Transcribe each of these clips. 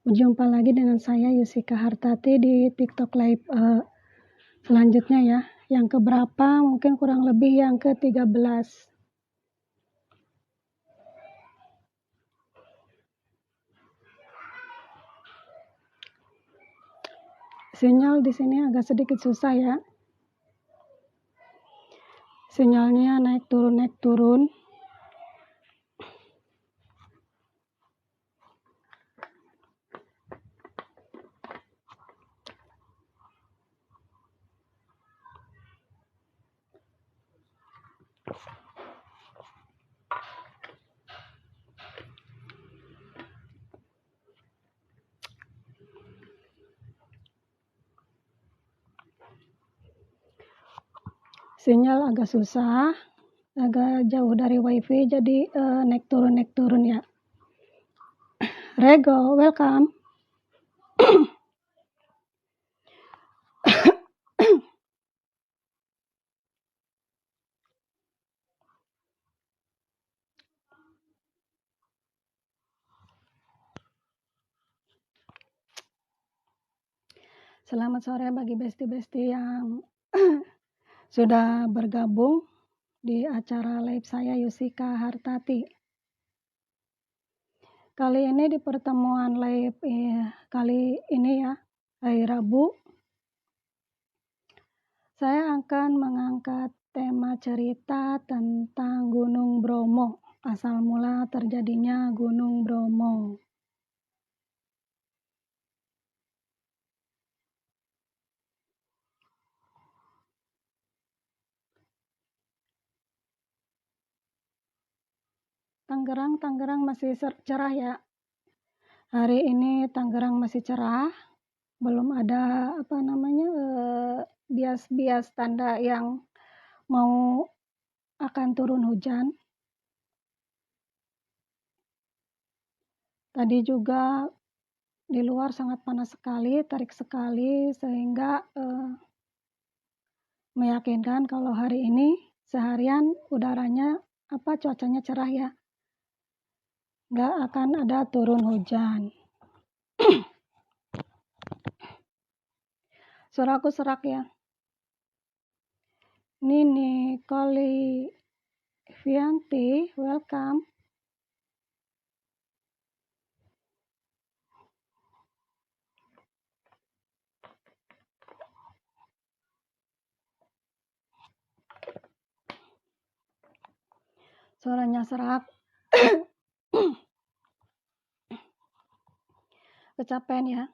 Berjumpa lagi dengan saya Yusika Hartati di TikTok Live selanjutnya ya. Yang keberapa? Mungkin kurang lebih yang ke-13. Sinyal di sini agak sedikit susah ya. Sinyalnya naik turun. Sinyal agak susah, agak jauh dari wifi, jadi naik turun ya. Rego, welcome. Selamat sore bagi besti-besti yang sudah bergabung di acara live saya Yusika Hartati. Kali ini di pertemuan live kali ini ya, hari Rabu, saya akan mengangkat tema cerita tentang Gunung Bromo, asal mula terjadinya Gunung Bromo. Tangerang masih cerah ya. Hari ini Tangerang masih cerah, belum ada bias-bias tanda yang mau akan turun hujan. Tadi juga di luar sangat panas sekali, terik sekali, sehingga meyakinkan kalau hari ini seharian udaranya cuacanya cerah ya, nggak akan ada turun hujan. Suaraku serak ya. Nini Koli Vianti, welcome. Suaranya serak. Kecapean ya.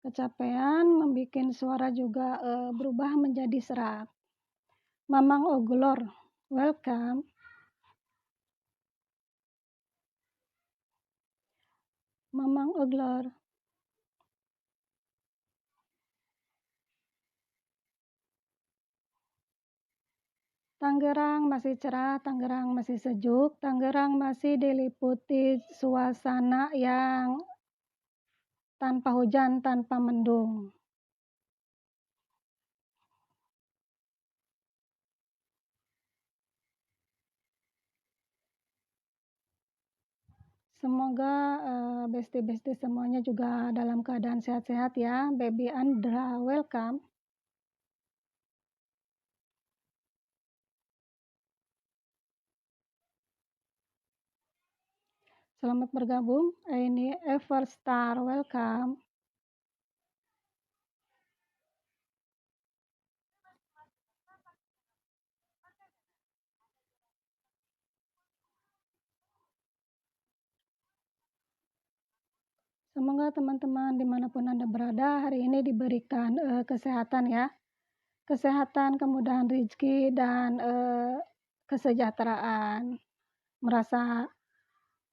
Kecapean membuat suara juga berubah menjadi serak. Mamang Oglor, welcome. Mamang Oglor. Tangerang masih cerah, Tangerang masih sejuk, Tangerang masih diliputi suasana yang tanpa hujan, tanpa mendung. Semoga besti-besti semuanya juga dalam keadaan sehat-sehat ya. Baby Andra, welcome. Selamat bergabung. Ini Everstar, welcome. Semoga teman-teman dimanapun Anda berada hari ini diberikan kesehatan ya. Kesehatan, kemudahan rezeki, dan kesejahteraan. Merasa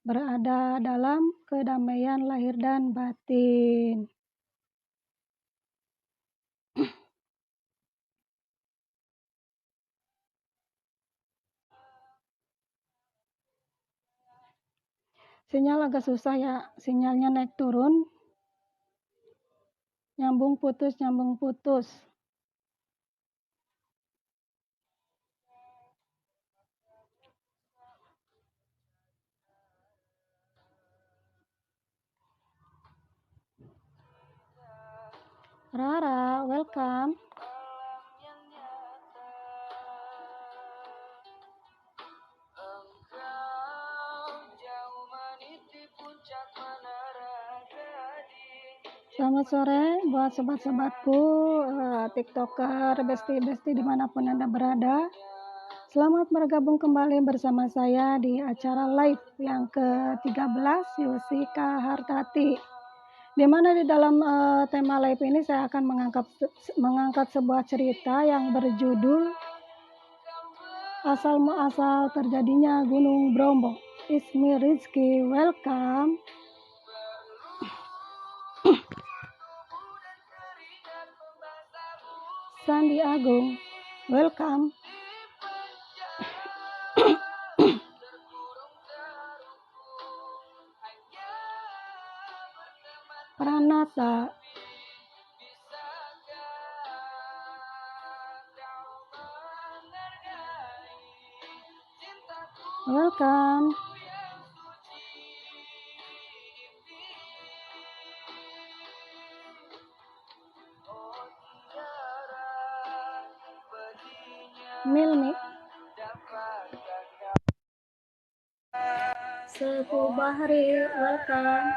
berada dalam kedamaian lahir dan batin. Sinyal agak susah ya, sinyalnya naik turun. Nyambung putus. Rara, welcome. Selamat sore buat sobat-sobatku, tiktoker, besti-besti dimanapun Anda berada. Selamat bergabung kembali bersama saya di acara live yang ke-13 Yusika Hartati, di mana di dalam tema live ini saya akan mengangkat sebuah cerita yang berjudul Asal Muasal Terjadinya Gunung Bromo. Ismi Rizky, welcome. Sandi Agung, welcome. Pranata, welcome. Milmi, Sefu Bahri, welcome.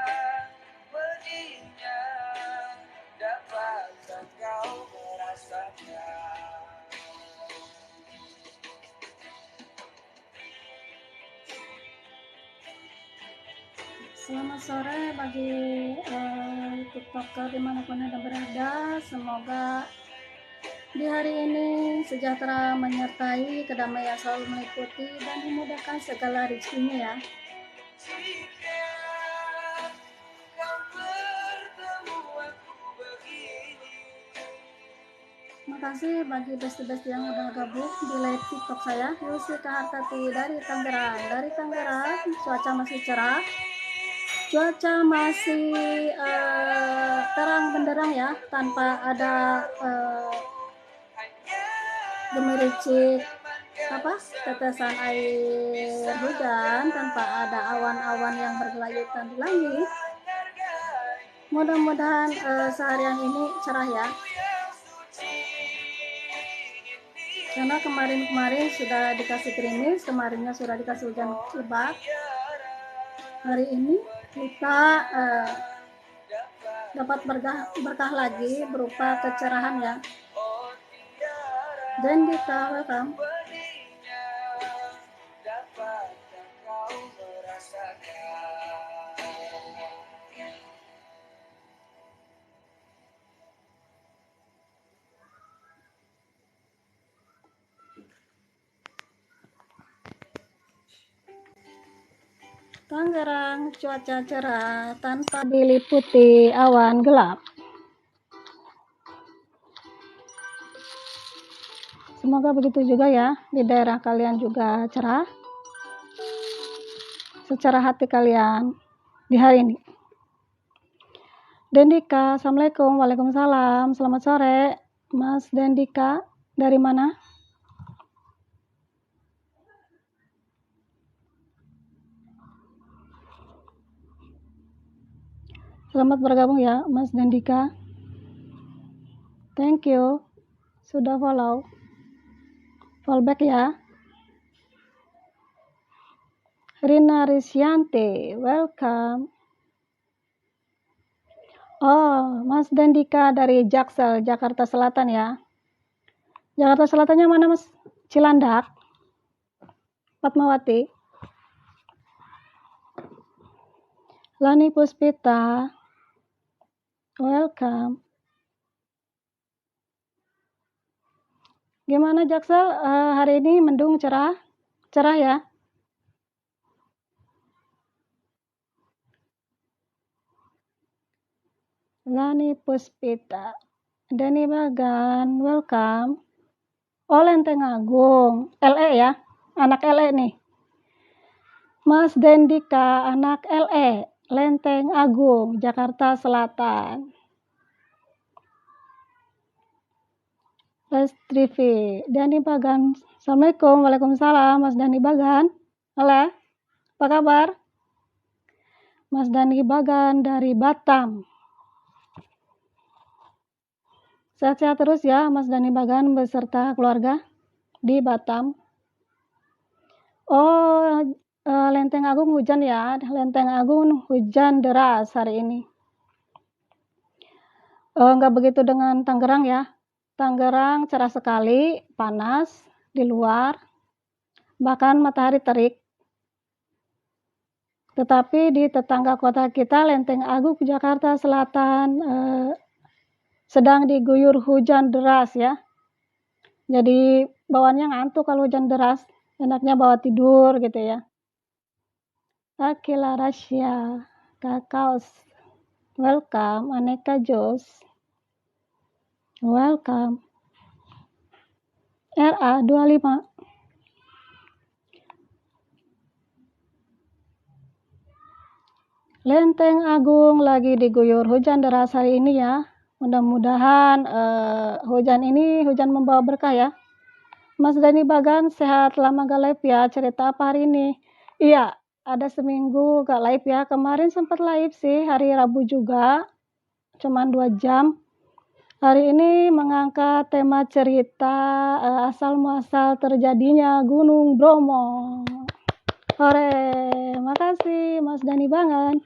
Selamat sore bagi tiktoker dimanapun Anda berada. Semoga di hari ini sejahtera menyertai, kedamaian selalu meliputi, dan dimudahkan segala rezekinya ya. Makasih bagi besti-besti yang udah gabung di live tiktok saya, Yusika Hartati dari Tangerang. Dari Tangerang, cuaca masih cerah, cuaca masih terang benderang ya, tanpa ada gemericik tetesan air hujan, tanpa ada awan-awan yang bergelayutan di langit. Mudah-mudahan seharian ini cerah ya, karena kemarin sudah dikasih gerimis, kemarinnya sudah dikasih hujan lebat. Hari ini kita dapat berkah lagi berupa kecerahan ya. Dan kita welcome. Tangerang cuaca cerah tanpa diliputi awan gelap. Semoga begitu juga ya, di daerah kalian juga cerah secara hati kalian di hari ini. Dendika, assalamualaikum. Waalaikumsalam, selamat sore Mas Dendika, dari mana? Selamat bergabung ya Mas Dendika. Thank you sudah follow back ya. Rina Risyanti, welcome. Oh, Mas Dendika dari Jaksel, Jakarta Selatan ya. Jakarta Selatannya mana Mas? Cilandak, Fatmawati. Lani Puspita, welcome. Gimana Jaksel, hari ini mendung, cerah ya? Lani Puspita, Dani Bagan, welcome. Oh, Lenteng Agung, LE ya, anak LE nih. Mas Dendika, anak LE, Lenteng Agung, Jakarta Selatan. Lestrivi, Dani Bagan, assalamualaikum. Waalaikumsalam Mas Dani Bagan. Halo, apa kabar? Mas Dani Bagan dari Batam. Sehat-sehat terus ya Mas Dani Bagan beserta keluarga di Batam. Oh, Lenteng Agung hujan ya, Lenteng Agung hujan deras hari ini. Nggak begitu dengan Tangerang ya. Tangerang cerah sekali, panas di luar, bahkan matahari terik. Tetapi di tetangga kota kita, Lenteng Agung, Jakarta Selatan, sedang diguyur hujan deras ya. Jadi bawaannya ngantuk kalau hujan deras, enaknya bawa tidur gitu ya. Akila Rasya, Kakaos, welcome, Aneka Jos, welcome, RA 25. Lenteng Agung lagi diguyur hujan deras hari ini ya. Mudah-mudahan hujan ini hujan membawa berkah ya. Mas Dani Bagan sehat lama gak live ya, cerita apa hari ini? Iya, ada seminggu gak live ya. Kemarin sempat live sih, hari Rabu juga, cuman 2 jam. Hari ini mengangkat tema cerita asal muasal terjadinya Gunung Bromo. Hore, makasih Mas Dani Bagan.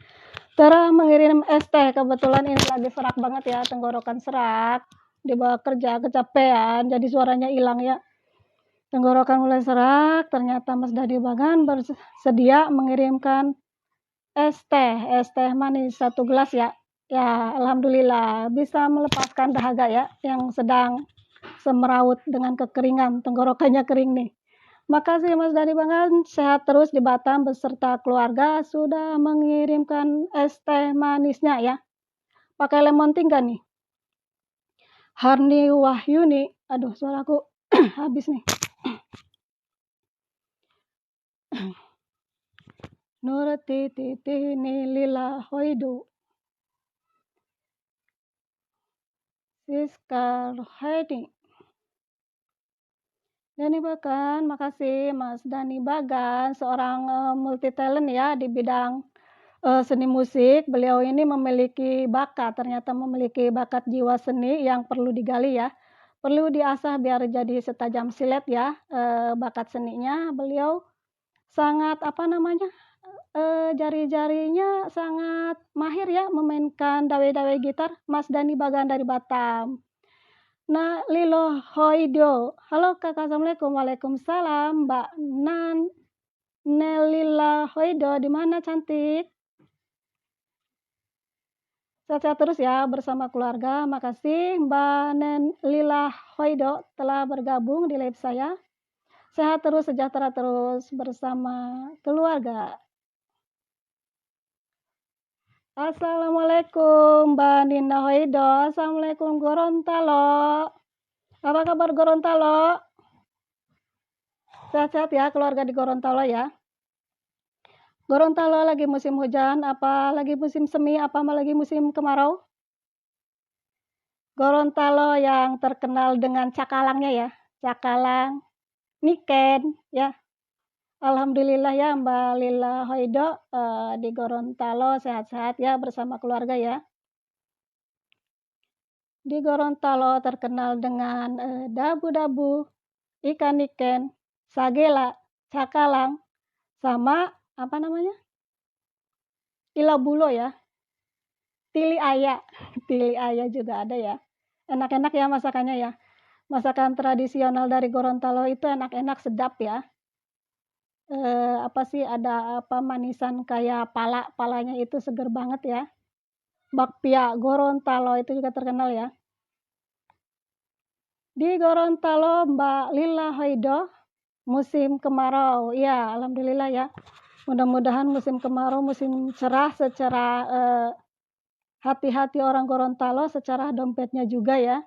Tara mengirim es teh, kebetulan ini lagi serak banget ya, tenggorokan serak. Dibawa kerja kecapean, jadi suaranya hilang ya. Tenggorokan mulai serak, ternyata Mas Dani Bagan bersedia mengirimkan es teh manis 1 gelas ya. Ya, alhamdulillah bisa melepaskan dahaga ya, yang sedang semeraut dengan kekeringan, tenggorokannya kering nih. Makasih Mas Dani Bagan, sehat terus di Batam beserta keluarga, sudah mengirimkan es teh manisnya ya. Pakai lemon tea nggak nih? Harni Wahyuni, aduh suaraku habis nih. Nur titi lila hoidu. Siskar Heidi. Dani Bagan, makasih Mas Dani Bagan, seorang multi talent ya di bidang seni musik. Beliau ini memiliki bakat, ternyata memiliki bakat jiwa seni yang perlu digali ya. Perlu diasah biar jadi setajam silet ya bakat seninya. Beliau sangat jari-jarinya sangat mahir ya memainkan dawai-dawai gitar. Mas Dani Bagan dari Batam. Nah, Lilo Hoido. Halo Kakak, Assalamualaikum. Waalaikumsalam, Mbak Nelila Hoido. Di mana cantik? Sehat-sehat terus ya bersama keluarga. Makasih Mbak Nelila Hoido telah bergabung di live saya. Sehat terus, sejahtera terus bersama keluarga. Assalamualaikum Mbak Nina Hoido. Assalamualaikum Gorontalo. Apa kabar Gorontalo? Sehat-sehat ya keluarga di Gorontalo ya. Gorontalo lagi musim hujan, apa lagi musim semi, apa lagi musim kemarau? Gorontalo yang terkenal dengan cakalangnya ya, cakalang, niken ya. Alhamdulillah ya Mbak Lila Hoido di Gorontalo sehat-sehat ya bersama keluarga ya. Di Gorontalo terkenal dengan dabu-dabu, ikan niken, sagela, cakalang, sama apa namanya? Ilabulo ya. Tili aya juga ada ya. Enak-enak ya masakannya ya. Masakan tradisional dari Gorontalo itu enak-enak, sedap ya. Ada manisan kayak palanya itu seger banget ya. Bakpia Gorontalo itu juga terkenal ya. Di Gorontalo Mbak Lila Hoido musim kemarau. Ya, alhamdulillah ya. Mudah-mudahan musim kemarau musim cerah secara hati-hati orang Gorontalo, secara dompetnya juga ya.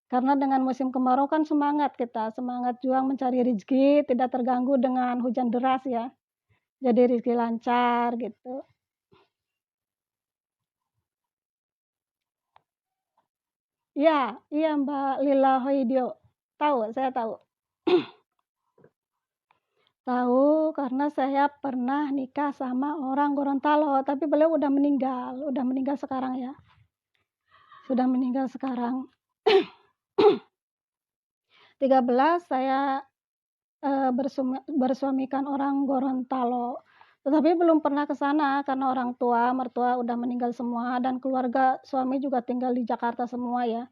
Karena dengan musim kemarau kan semangat kita, semangat juang mencari rezeki, tidak terganggu dengan hujan deras ya. Jadi rezeki lancar gitu. Iya Mbak Lila Hoidio. Saya tahu. Tahu karena saya pernah nikah sama orang Gorontalo, tapi beliau udah meninggal sekarang ya. Sudah meninggal sekarang. 13 saya bersuamikan orang Gorontalo. Tetapi belum pernah ke sana karena orang tua, mertua udah meninggal semua dan keluarga suami juga tinggal di Jakarta semua ya.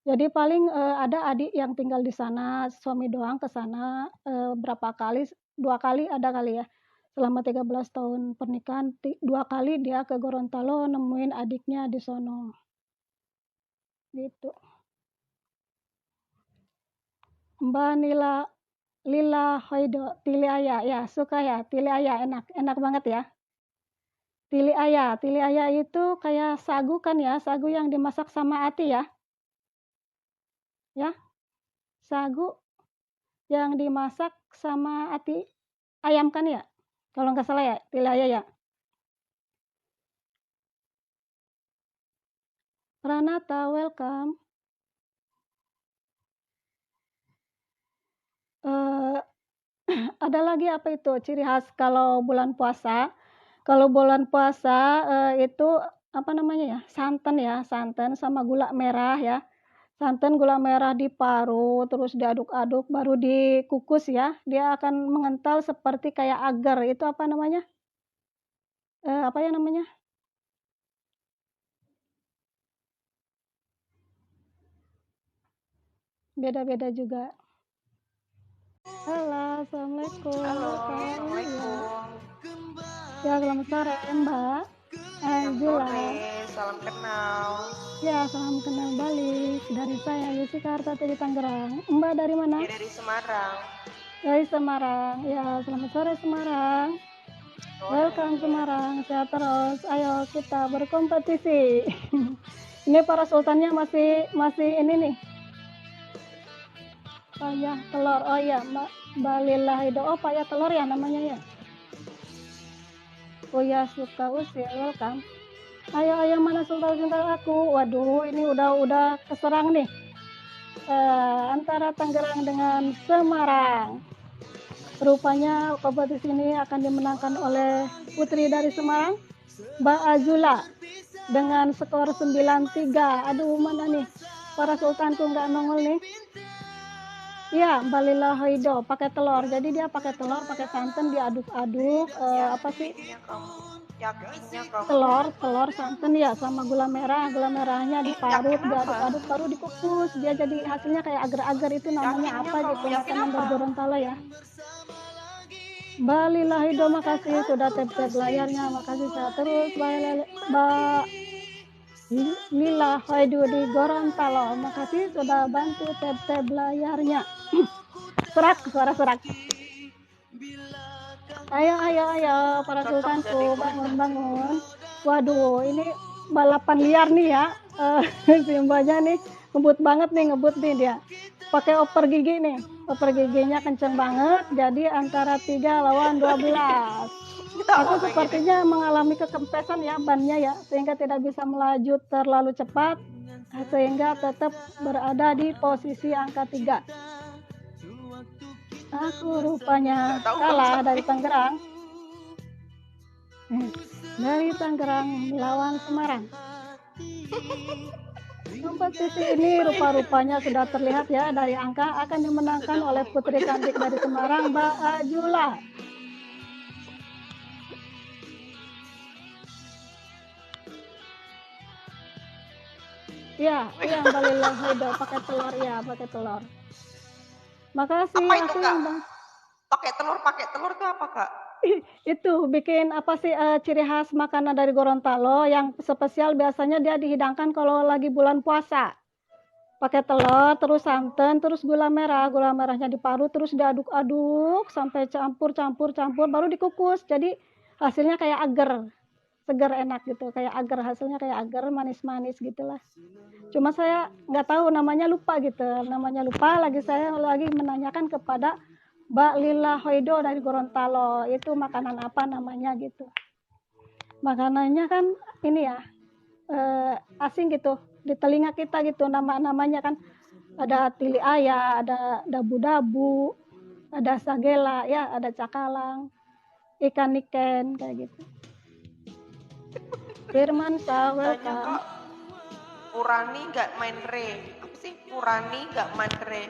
Jadi paling, ada adik yang tinggal di sana, suami doang ke sana, berapa kali, 2 kali ada kali ya. Selama 13 tahun pernikahan, 2 kali dia ke Gorontalo nemuin adiknya di sono, gitu. Mbak Lila Hoido, tili aya, ya suka ya, tili aya enak, enak banget ya. Tili aya itu kayak sagu kan ya, sagu yang dimasak sama ati ya, ya, sagu yang dimasak sama ati ayam kan ya? Kalau nggak salah ya, tili aya ya. Pranata, welcome. Ada lagi apa itu ciri khas kalau bulan puasa? Kalau bulan puasa, itu apa namanya ya, santan sama gula merah ya. Santan, gula merah diparut, terus diaduk-aduk, baru dikukus ya. Dia akan mengental seperti kayak agar, itu apa namanya? Apa ya namanya? Beda-beda juga. Halo, assalamualaikum. Halo, Welcome. assalamualaikum. Ya, selamat sore Mbak Selamat Angela. sore, salam kenal. Ya, salam kenal balik dari saya Yusika Hartati di Tangerang. Mbak dari mana? Dia dari Semarang. Dari Semarang. Ya, selamat sore Semarang. Sore. Welcome Semarang, sehat terus. Ayo kita berkompetisi. Ini para sultannya masih ini nih. Payah telur. Oh iya, Mbak Lila Hido. Oh, payah telur ya namanya ya. Oh ya, suka usil. Welcome. Ayo mana sultan-sultan aku. Waduh, ini udah keserang nih. Antara Tangerang dengan Semarang. Rupanya kompetisi ini akan dimenangkan oleh putri dari Semarang, Mbak Azula, dengan skor 9-3. Aduh, mana nih para sultanku nggak nongol nih. Iya, Mbak Lila Hoido pakai telur. Jadi dia pakai telur, pakai santan, diaduk-aduk. Apa sih? Yakinnya kamu. Telur, santan ya, sama gula merah. Gula merahnya diparut, diaduk-aduk, baru dikukus. Dia jadi hasilnya kayak agar-agar, itu namanya apa gitu, makanan dari Gorontalo ya. Mbak Lila Hido, makasih sudah tap-tap layarnya, makasih sehat terus. Mbak Lila Hido di Gorontalo, makasih sudah bantu tap-tap layarnya. Suara serak. Ayo para sultanku, bangun. Waduh, ini balapan liar nih ya. Si mbaknya nih ngebut banget nih dia. Pakai oper gigi nih. Oper giginya kenceng banget, jadi antara 3 lawan 12. Aku sepertinya mengalami kekempesan ya bannya ya, sehingga tidak bisa melaju terlalu cepat, sehingga tetap berada di posisi angka 3. Aku rupanya kalah dari Tangerang. Dari Tangerang melawan Semarang. Kompetisi ini rupa-rupanya sudah terlihat ya dari angka akan dimenangkan oleh putri cantik dari Semarang, Mbak Ajula. Iya, Mbak Lila Hido pakai telur ya, pakai telur. Makasih. Apa itu, Kak? Pakai telur itu apa, Kak? Itu bikin apa sih, ciri khas makanan dari Gorontalo yang spesial, biasanya dia dihidangkan kalau lagi bulan puasa. Pakai telur, terus santan, terus gula merahnya diparut, terus diaduk-aduk sampai campur, baru dikukus. Jadi hasilnya kayak agar, segar enak gitu, kayak agar, hasilnya kayak agar, manis-manis gitulah. Cuma saya nggak tahu namanya, lupa, lagi saya lagi menanyakan kepada Mbak Lila Hoido dari Gorontalo, itu makanan apa namanya gitu. Makanannya kan ini ya, asing gitu di telinga kita gitu, namanya kan ada tili aya, ada dabu-dabu, ada sagela ya, ada cakalang, ikan niken kayak gitu. Firman Sah, welcome. Urani nggak main re. Apa sih Purani nggak Mandre.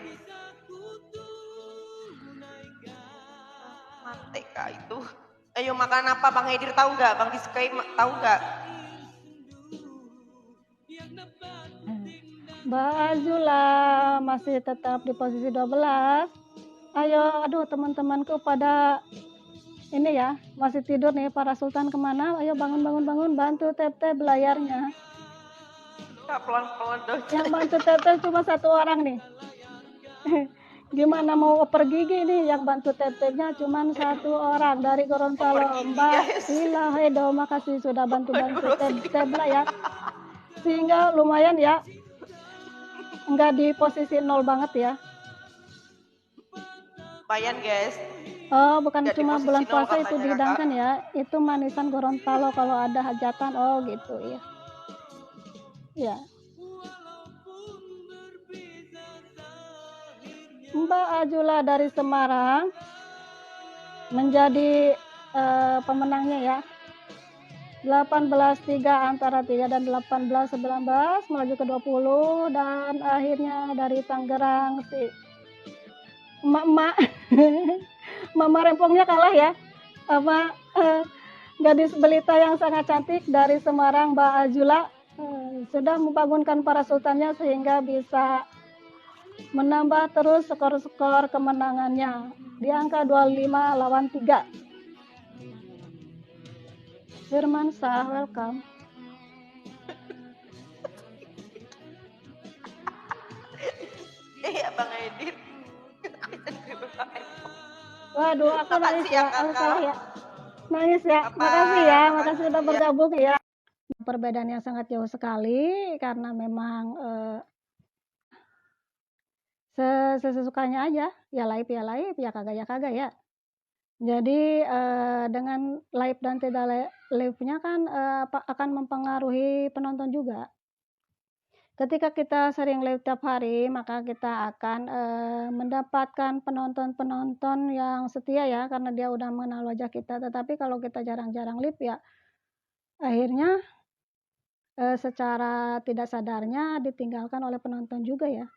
Mate kak itu. Ayo makan apa Bang Edir tahu nggak? Bang Disukai tahu nggak? Mbak Azula masih tetap di posisi 12. Ayo, aduh teman-temanku pada ini ya, masih tidur nih, para sultan kemana? Ayo bangun, bantu tap-tap layarnya. Kak pelan-pelan dong. Yang bantu tap-tap cuma satu orang nih. Gimana mau oper gigi nih, yang bantu tap-tapnya cuma satu orang dari Gorontalo. Mbak Sila Hedo, makasih sudah bantu-bantu tap-tap layar. Sehingga lumayan ya, nggak di posisi 0 banget ya. Lumayan guys. Oh, bukan Nggak cuma bulan puasa itu katanya, dihidangkan ya. Itu manisan Gorontalo kalau ada hajatan. Oh, gitu ya. Ya. Mbak Ajula dari Semarang menjadi pemenangnya ya. 18-3 antara 3 dan 18-19 melaju ke 20 dan akhirnya dari Tangerang si emak-emak Mama Rempongnya kalah ya sama gadis belita yang sangat cantik dari Semarang, Mbak Azula sudah membangunkan para sultannya sehingga bisa menambah terus skor-skor kemenangannya di angka 25 lawan 3. Firman Sah, welcome. Iya Bang Edit. Waduh, aku nangis ya, aku salah ya. Nangis ya. Apa? Makasih sudah bergabung ya. Perbedaan yang sangat jauh sekali karena memang sesukanya aja. Ya live, ya kagak ya. Jadi dengan live dan tidak live-nya kan akan mempengaruhi penonton juga. Ketika kita sering live tiap hari, maka kita akan mendapatkan penonton-penonton yang setia ya, karena dia udah mengenal wajah kita. Tetapi kalau kita jarang-jarang live ya, akhirnya secara tidak sadarnya ditinggalkan oleh penonton juga ya.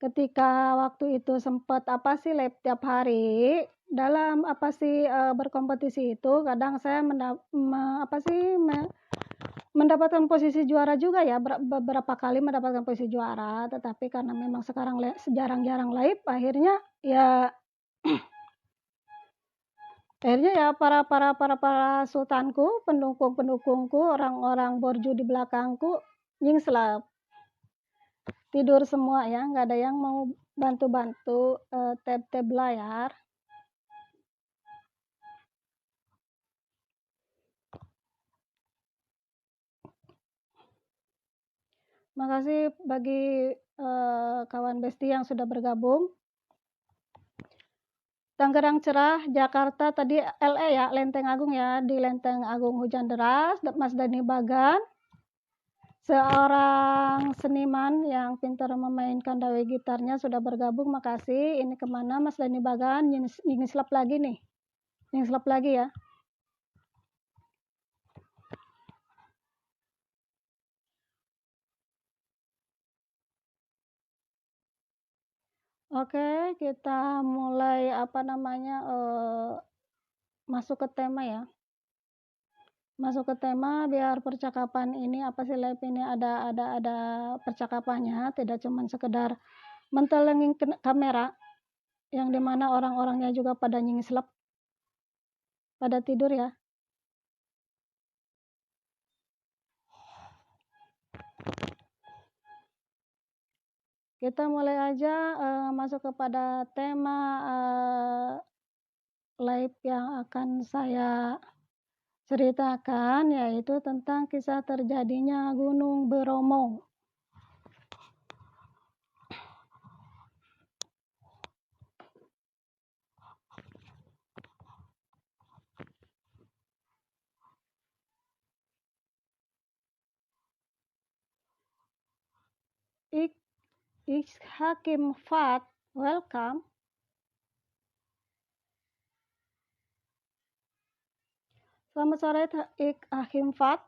Ketika waktu itu sempat live tiap hari dalam berkompetisi itu kadang saya mendapatkan posisi juara juga ya, beberapa kali mendapatkan posisi juara, tetapi karena memang sekarang jarang-jarang live akhirnya ya para sultanku, pendukungku, orang-orang borju di belakangku nyingslap. Tidur semua ya, nggak ada yang mau bantu-bantu tap-tap layar. Makasih bagi kawan besti yang sudah bergabung. Tangerang cerah, Jakarta tadi LE ya, Lenteng Agung ya, di Lenteng Agung hujan deras. Mas Dani Bagan, seorang seniman yang pintar memainkan dawe gitarnya sudah bergabung, makasih. Ini kemana Mas Dani Bagan? Nyislap lagi nih, nyislap lagi ya. Oke, kita mulai masuk ke tema ya. Masuk ke tema biar percakapan ini live ini ada percakapannya, tidak cuma sekedar mentelengin kamera yang dimana orang-orangnya juga pada nyingslep, pada tidur ya. Kita mulai aja masuk kepada tema live yang akan saya ceritakan, yaitu tentang kisah terjadinya Gunung Bromo. Hakim Fat, welcome. Selamat sore Hakim Fat.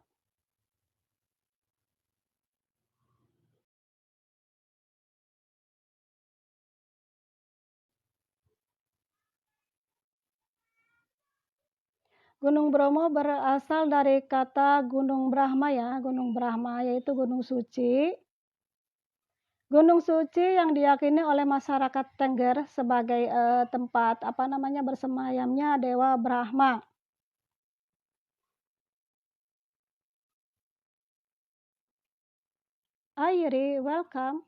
Gunung Bromo berasal dari kata Gunung Brahma ya, Gunung Brahma yaitu gunung suci. Gunung suci yang diyakini oleh masyarakat Tengger sebagai, tempat bersemayamnya Dewa Brahma. Ayri, welcome.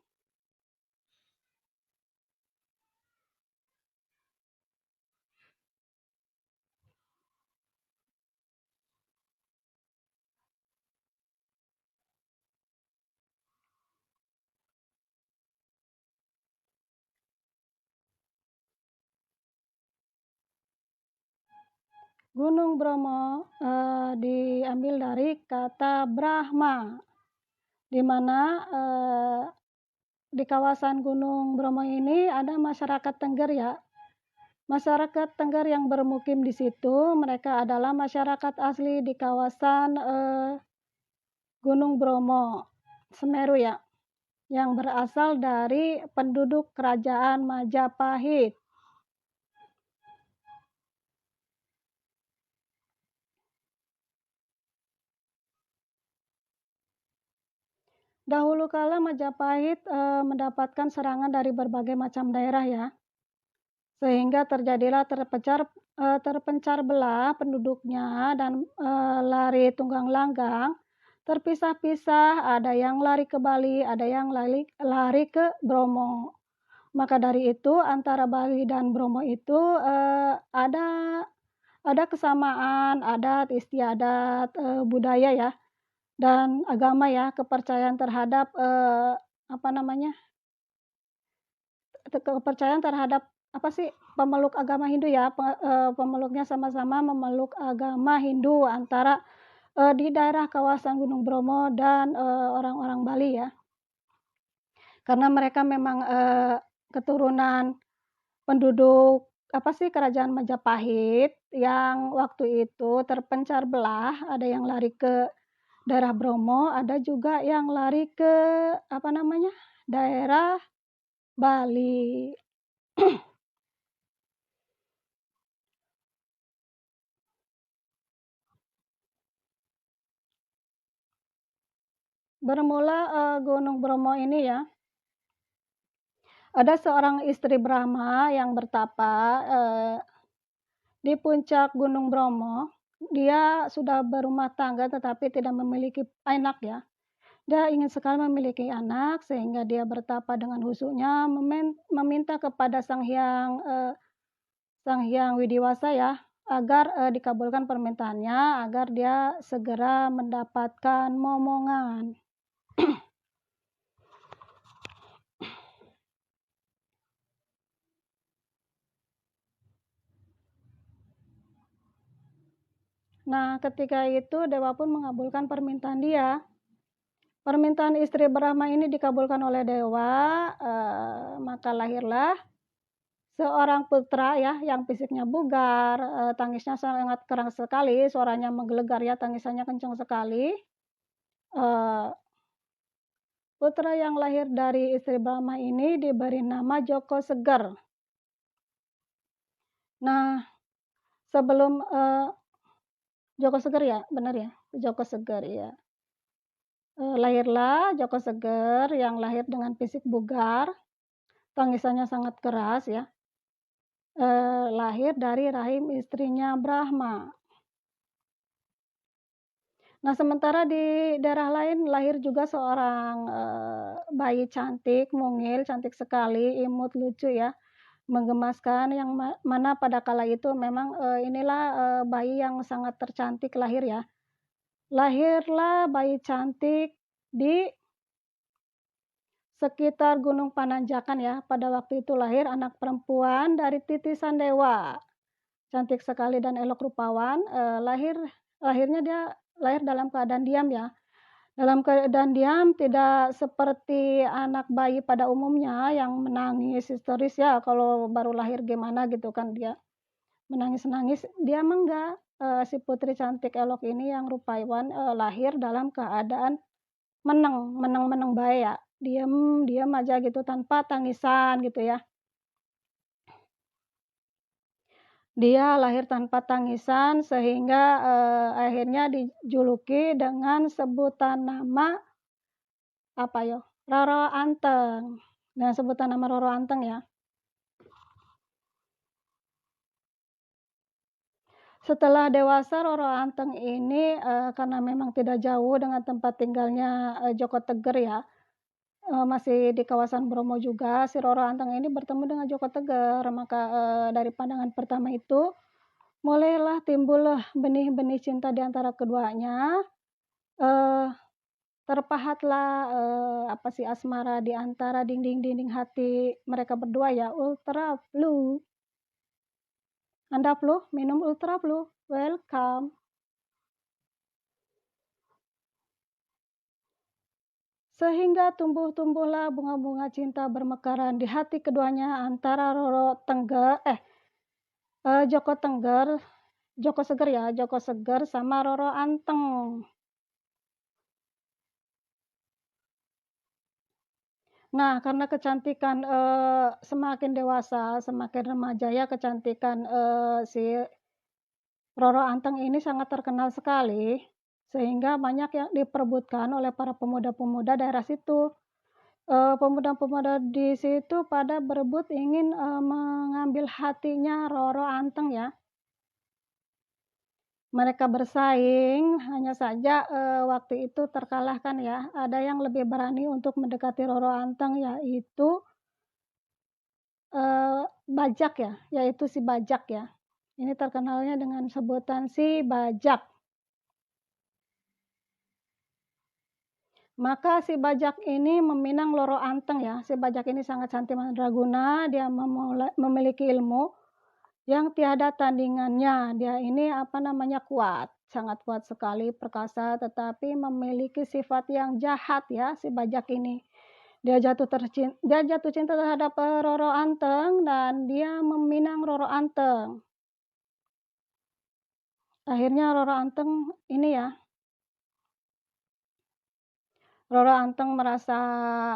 Gunung Bromo, diambil dari kata Brahma, di mana, di kawasan Gunung Bromo ini ada masyarakat Tengger ya. Masyarakat Tengger yang bermukim di situ, mereka adalah masyarakat asli di kawasan, Gunung Bromo, Semeru ya, yang berasal dari penduduk kerajaan Majapahit. Dahulu kala Majapahit, mendapatkan serangan dari berbagai macam daerah ya, sehingga terjadilah terpencar belah penduduknya dan, lari tunggang langgang, terpisah-pisah, ada yang lari ke Bali, ada yang lari ke Bromo. Maka dari itu antara Bali dan Bromo itu, ada kesamaan adat istiadat, budaya ya, dan agama ya, kepercayaan terhadap, apa namanya, kepercayaan terhadap apa sih, pemeluk agama Hindu ya, pemeluknya sama-sama memeluk agama Hindu antara, di daerah kawasan Gunung Bromo dan, orang-orang Bali ya. Karena mereka memang, keturunan penduduk apa sih, kerajaan Majapahit yang waktu itu terpencar belah, ada yang lari ke daerah Bromo, ada juga yang lari ke apa namanya, daerah Bali. Bermula, Gunung Bromo ini ya, ada seorang istri Brahma yang bertapa, di puncak Gunung Bromo. Dia sudah berumah tangga tetapi tidak memiliki anak ya. Dia ingin sekali memiliki anak sehingga dia bertapa dengan khusyuknya meminta kepada Sang Hyang Widiwasa ya, agar, dikabulkan permintaannya, agar dia segera mendapatkan momongan. Nah, ketika itu dewa pun mengabulkan permintaan dia. Permintaan istri Brahma ini dikabulkan oleh dewa, maka lahirlah seorang putra ya, yang fisiknya bugar, tangisnya sangat keras sekali, suaranya menggelegar ya, tangisannya kencang sekali. Putra yang lahir dari istri Brahma ini diberi nama Joko Seger. Nah, sebelum, Joko Seger ya? Benar ya? Joko Seger, iya. Lahirlah Joko Seger yang lahir dengan fisik bugar, tangisannya sangat keras ya, lahir dari rahim istrinya Brahma. Nah, sementara di daerah lain lahir juga seorang, bayi cantik, mungil, cantik sekali, imut, lucu ya, menggemaskan yang mana pada kala itu memang, inilah, bayi yang sangat tercantik lahir ya. Lahirlah bayi cantik di sekitar Gunung Pananjakan ya, pada waktu itu lahir anak perempuan dari titisan dewa. Cantik sekali dan elok rupawan, lahirnya dia lahir dalam keadaan diam ya. Dalam keadaan diam tidak seperti anak bayi pada umumnya yang menangis histeris ya, kalau baru lahir gimana gitu kan dia menangis-nangis, dia mah enggak, si putri cantik elok ini yang rupawan, lahir dalam keadaan meneng bae ya, diem aja gitu tanpa tangisan gitu ya. Dia lahir tanpa tangisan sehingga, akhirnya dijuluki dengan sebutan nama, apa yo, Roro Anteng. Nah, sebutan nama Roro Anteng ya. Setelah dewasa Roro Anteng ini, karena memang tidak jauh dengan tempat tinggalnya, Joko Teger ya, masih di kawasan Bromo juga, si Roro Anteng ini bertemu dengan Joko Teger. Maka, dari pandangan pertama itu, mulailah timbullah benih-benih cinta di antara keduanya, eee, terpahatlah, apa sih, asmara di antara dinding-dinding hati mereka berdua ya, Ultra Blue. Anda Blue, minum Ultra Blue, welcome. Sehingga tumbuh-tumbuhlah bunga-bunga cinta bermekaran di hati keduanya antara Joko Tengger Joko Seger ya, Joko Seger sama Roro Anteng. Nah, karena kecantikan, semakin dewasa, semakin remaja ya kecantikan, si Roro Anteng ini sangat terkenal sekali, sehingga banyak yang diperebutkan oleh para pemuda-pemuda daerah situ. Pemuda-pemuda di situ pada berebut ingin, mengambil hatinya Roro Anteng ya. Mereka bersaing, hanya saja, waktu itu terkalahkan ya. Ada yang lebih berani untuk mendekati Roro Anteng yaitu, Bajak ya, yaitu si Bajak ya. Ini terkenalnya dengan sebutan si Bajak. Maka si Bajak ini meminang Roro Anteng ya. Si Bajak ini sangat cantik mandraguna, dia memiliki ilmu yang tiada tandingannya. Dia ini apa namanya, kuat, sangat kuat sekali, perkasa, tetapi memiliki sifat yang jahat ya si Bajak ini. Dia jatuh cinta terhadap, Roro Anteng dan dia meminang Roro Anteng. Akhirnya Roro Anteng ini ya, Roro Anteng merasa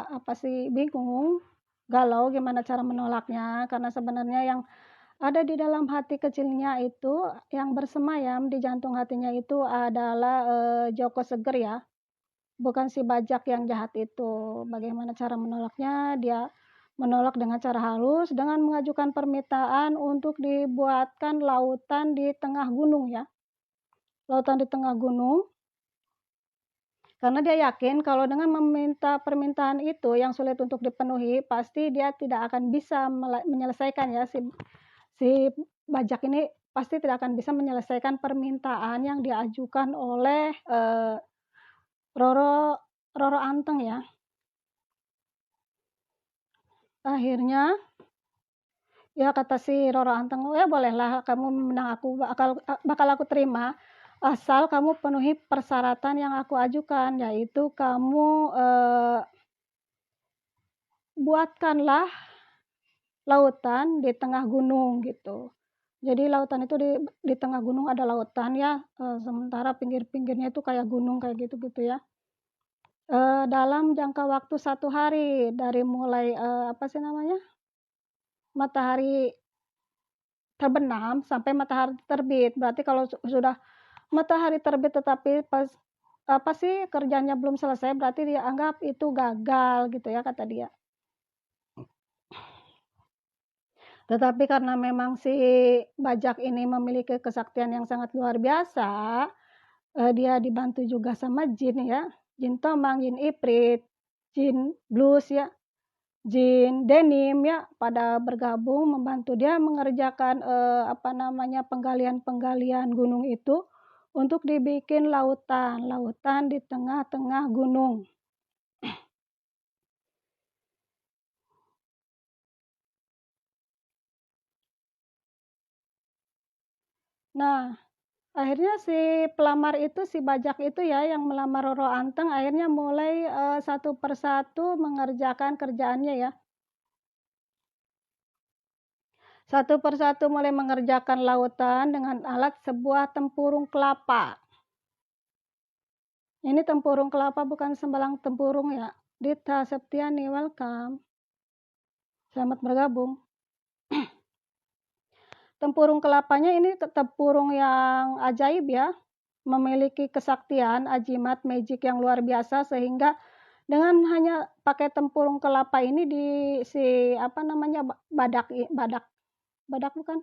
apa sih, bingung, galau gimana cara menolaknya, karena sebenarnya yang ada di dalam hati kecilnya itu, yang bersemayam di jantung hatinya itu adalah, Joko Seger ya, bukan si Bajak yang jahat itu. Bagaimana cara menolaknya, dia menolak dengan cara halus, dengan mengajukan permintaan untuk dibuatkan lautan di tengah gunung ya, lautan di tengah gunung. Karena dia yakin kalau dengan meminta permintaan itu yang sulit untuk dipenuhi, pasti dia tidak akan bisa menyelesaikan ya, si Bajak ini pasti tidak akan bisa menyelesaikan permintaan yang diajukan oleh, Roro Roro Anteng ya. Akhirnya, ya kata si Roro Anteng, "Ya bolehlah kamu meminang aku, bakal aku terima, asal kamu penuhi persyaratan yang aku ajukan, yaitu kamu, buatkanlah lautan di tengah gunung," gitu. Jadi lautan itu di tengah gunung ada lautan ya, sementara pinggir-pinggirnya itu kayak gunung kayak gitu-gitu ya. Dalam jangka waktu 1 hari dari mulai, apa sih namanya, matahari terbenam sampai matahari terbit. Berarti kalau sudah matahari terbit tetapi pas apa sih, kerjanya belum selesai, berarti dia anggap itu gagal gitu ya, kata dia. Tetapi karena memang si Bajak ini memiliki kesaktian yang sangat luar biasa, dia dibantu juga sama jin ya, jin tomang, jin ifrit, jin blues ya, jin denim ya, pada bergabung membantu dia mengerjakan, apa namanya, penggalian-penggalian gunung itu untuk dibikin lautan, lautan di tengah-tengah gunung. Nah, akhirnya si pelamar itu, si Bajak itu ya yang melamar Roro Anteng, akhirnya mulai, satu persatu mengerjakan kerjaannya ya. Satu persatu mulai mengerjakan lautan dengan alat sebuah tempurung kelapa. Ini tempurung kelapa bukan sembarang tempurung ya. Dita Septiani, welcome. Selamat bergabung. tempurung kelapanya ini tempurung yang ajaib ya, memiliki kesaktian, ajimat, magic yang luar biasa sehingga dengan hanya pakai tempurung kelapa ini apa namanya, badak badak badak bukan?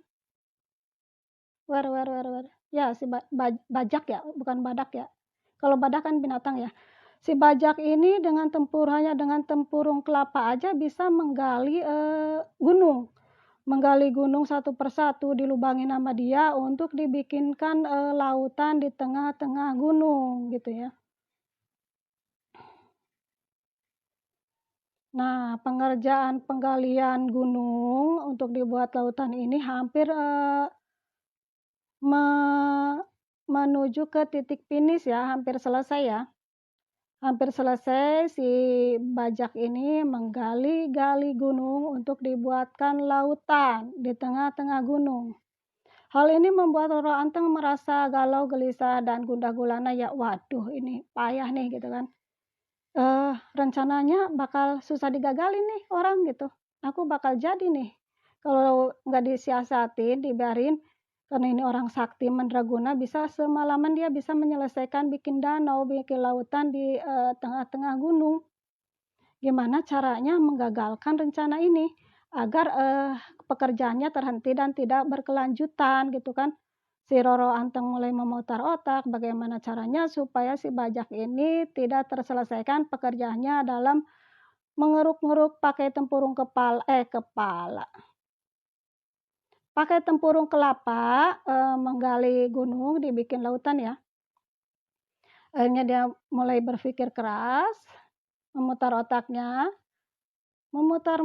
Ya si bajak ya, bukan badak ya. Kalau badak kan binatang ya. Si bajak ini hanya dengan tempurung kelapa aja bisa menggali, gunung. Menggali gunung satu persatu, dilubangin sama dia untuk dibikinkan, lautan di tengah-tengah gunung, gitu ya. Nah, pengerjaan penggalian gunung untuk dibuat lautan ini hampir, me menuju ke titik finish ya, hampir selesai ya. Hampir selesai si bajak ini menggali-gali gunung untuk dibuatkan lautan di tengah-tengah gunung. Hal ini membuat Roro Anteng merasa galau, gelisah, dan gundah gulana ya, waduh ini payah nih gitu kan. Rencananya bakal susah digagalin nih orang gitu. Aku bakal jadi nih. Kalau nggak disiasatin, dibiarin, karena ini orang sakti mandraguna, bisa semalaman dia bisa menyelesaikan bikin danau, bikin lautan di tengah-tengah gunung. Gimana caranya menggagalkan rencana ini agar pekerjaannya terhenti dan tidak berkelanjutan gitu kan. Si Roro Anteng mulai memutar otak bagaimana caranya supaya si bajak ini tidak terselesaikan pekerjaannya dalam mengeruk-ngeruk pakai tempurung pakai tempurung kelapa, menggali gunung dibikin lautan ya. Akhirnya dia mulai berpikir keras, memutar otaknya, memutar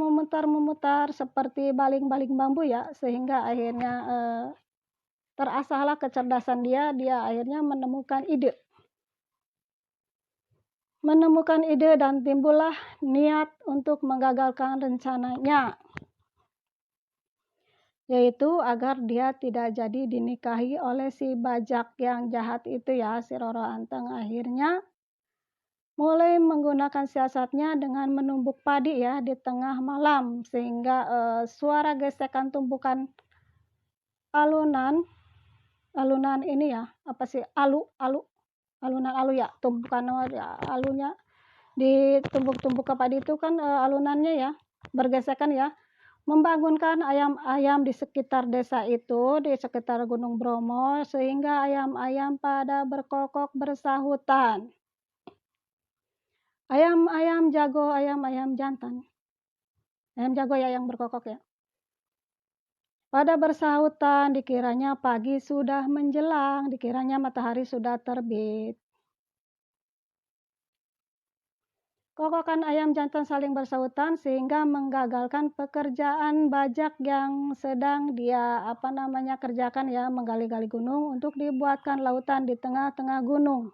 seperti baling-baling bambu ya, sehingga akhirnya, terasahlah kecerdasan dia akhirnya menemukan ide dan timbullah niat untuk menggagalkan rencananya, yaitu agar dia tidak jadi dinikahi oleh si bajak yang jahat itu ya, si Roro Anteng. Akhirnya mulai menggunakan siasatnya dengan menumbuk padi ya di tengah malam, sehingga suara gesekan tumpukan alunan alunan ini ya, apa sih, alunan alu ya, tumpukan ya, alunya ditumbuk-tumbuk ke padi itu kan, alunannya ya, bergesekan ya, membangunkan ayam-ayam di sekitar desa itu, di sekitar Gunung Bromo, sehingga ayam-ayam pada berkokok bersahutan. Ayam-ayam jago, ayam-ayam jantan. Ayam jago ya yang berkokok ya. Pada bersahutan, dikiranya pagi sudah menjelang, dikiranya matahari sudah terbit. Kokokan ayam jantan saling bersahutan sehingga menggagalkan pekerjaan bajak yang sedang dia kerjakan ya, menggali-gali gunung untuk dibuatkan lautan di tengah-tengah gunung.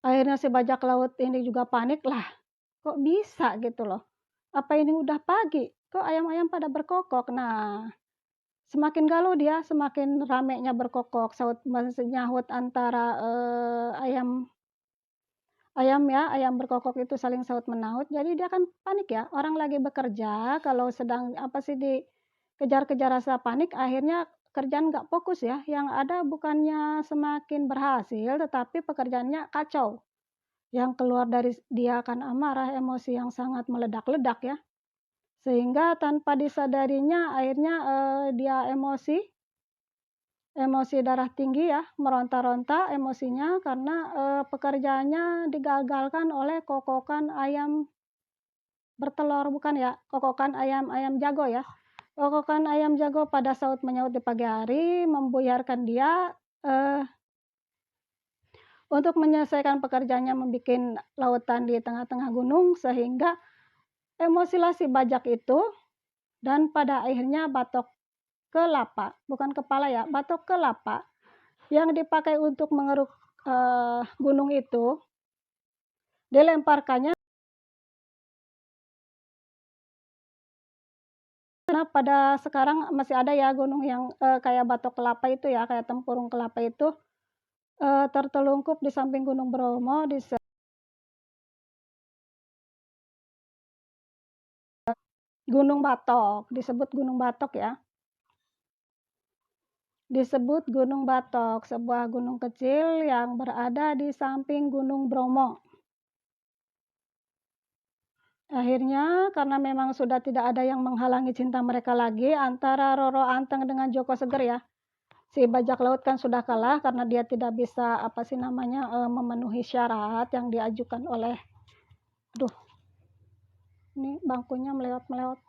Akhirnya si bajak laut ini juga panik lah, kok bisa gitu loh. Apa ini udah pagi? Kok ayam-ayam pada berkokok? Nah, semakin galau dia, semakin ramenya berkokok, nyahut antara ayam berkokok itu saling sahut menaut. Jadi dia kan panik ya, orang lagi bekerja, kalau sedang dikejar-kejar rasa panik, akhirnya kerjaan nggak fokus ya. Yang ada bukannya semakin berhasil, tetapi pekerjaannya kacau. Yang keluar dari dia akan amarah, emosi yang sangat meledak-ledak ya. Sehingga tanpa disadarinya akhirnya, dia emosi darah tinggi ya, meronta-ronta emosinya karena, pekerjaannya digagalkan oleh kokokan ayam bertelur, bukan ya, kokokan ayam jago ya. Kokokan ayam jago pada saut menyaut di pagi hari, membuyarkan dia, untuk menyelesaikan pekerjaannya membuat lautan di tengah-tengah gunung, sehingga emosilah si bajak itu dan pada akhirnya batok kelapa, bukan kepala ya, batok kelapa yang dipakai untuk mengeruk gunung itu dilemparkannya, karena pada sekarang masih ada ya gunung yang kayak batok kelapa itu ya, kayak tempurung kelapa itu tertelungkup di samping Gunung Bromo di Gunung Batok, disebut Gunung Batok ya. disebut Gunung Batok, sebuah gunung kecil yang berada di samping Gunung Bromo. Akhirnya karena memang sudah tidak ada yang menghalangi cinta mereka lagi antara Roro Anteng dengan Joko Seger ya. Si bajak laut kan sudah kalah karena dia tidak bisa memenuhi syarat yang diajukan oleh ini bangkunya melewat-melewat.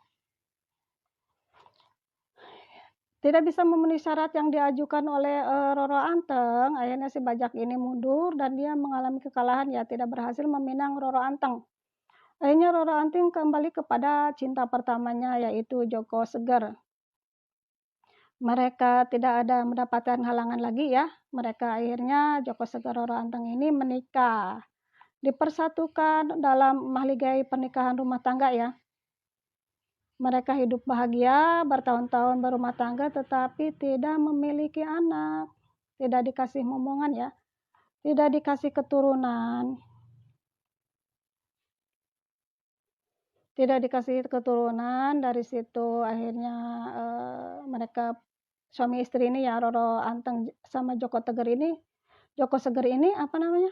Tidak bisa memenuhi syarat yang diajukan oleh Roro Anteng, akhirnya si bajak ini mundur dan dia mengalami kekalahan ya, tidak berhasil meminang Roro Anteng. Akhirnya Roro Anteng kembali kepada cinta pertamanya yaitu Joko Seger. Mereka tidak ada mendapatkan halangan lagi ya. Mereka akhirnya Joko Seger Roro Anteng ini menikah. Dipersatukan dalam mahligai pernikahan rumah tangga ya. Mereka hidup bahagia, bertahun-tahun berumah tangga tetapi tidak memiliki anak. Tidak dikasih momongan ya. Tidak dikasih keturunan. Tidak dikasih keturunan, dari situ akhirnya mereka suami istri ini ya, Roro Anteng sama Joko Seger ini apa namanya?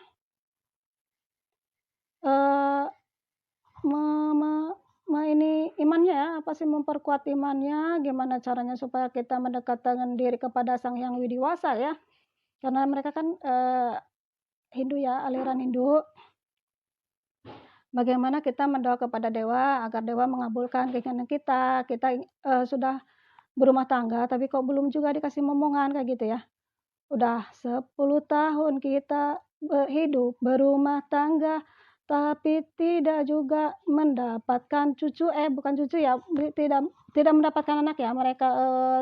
Ini imannya ya, apa sih memperkuat imannya, gimana caranya supaya kita mendekatkan diri kepada Sang Hyang Widiwasa ya. Karena mereka kan Hindu ya, aliran Hindu. Bagaimana kita mendoa kepada dewa agar dewa mengabulkan keinginan kita. Kita sudah berumah tangga tapi kok belum juga dikasih momongan kayak gitu ya. Udah 10 tahun kita hidup berumah tangga tapi tidak juga mendapatkan cucu, bukan cucu ya, tidak mendapatkan anak ya. Mereka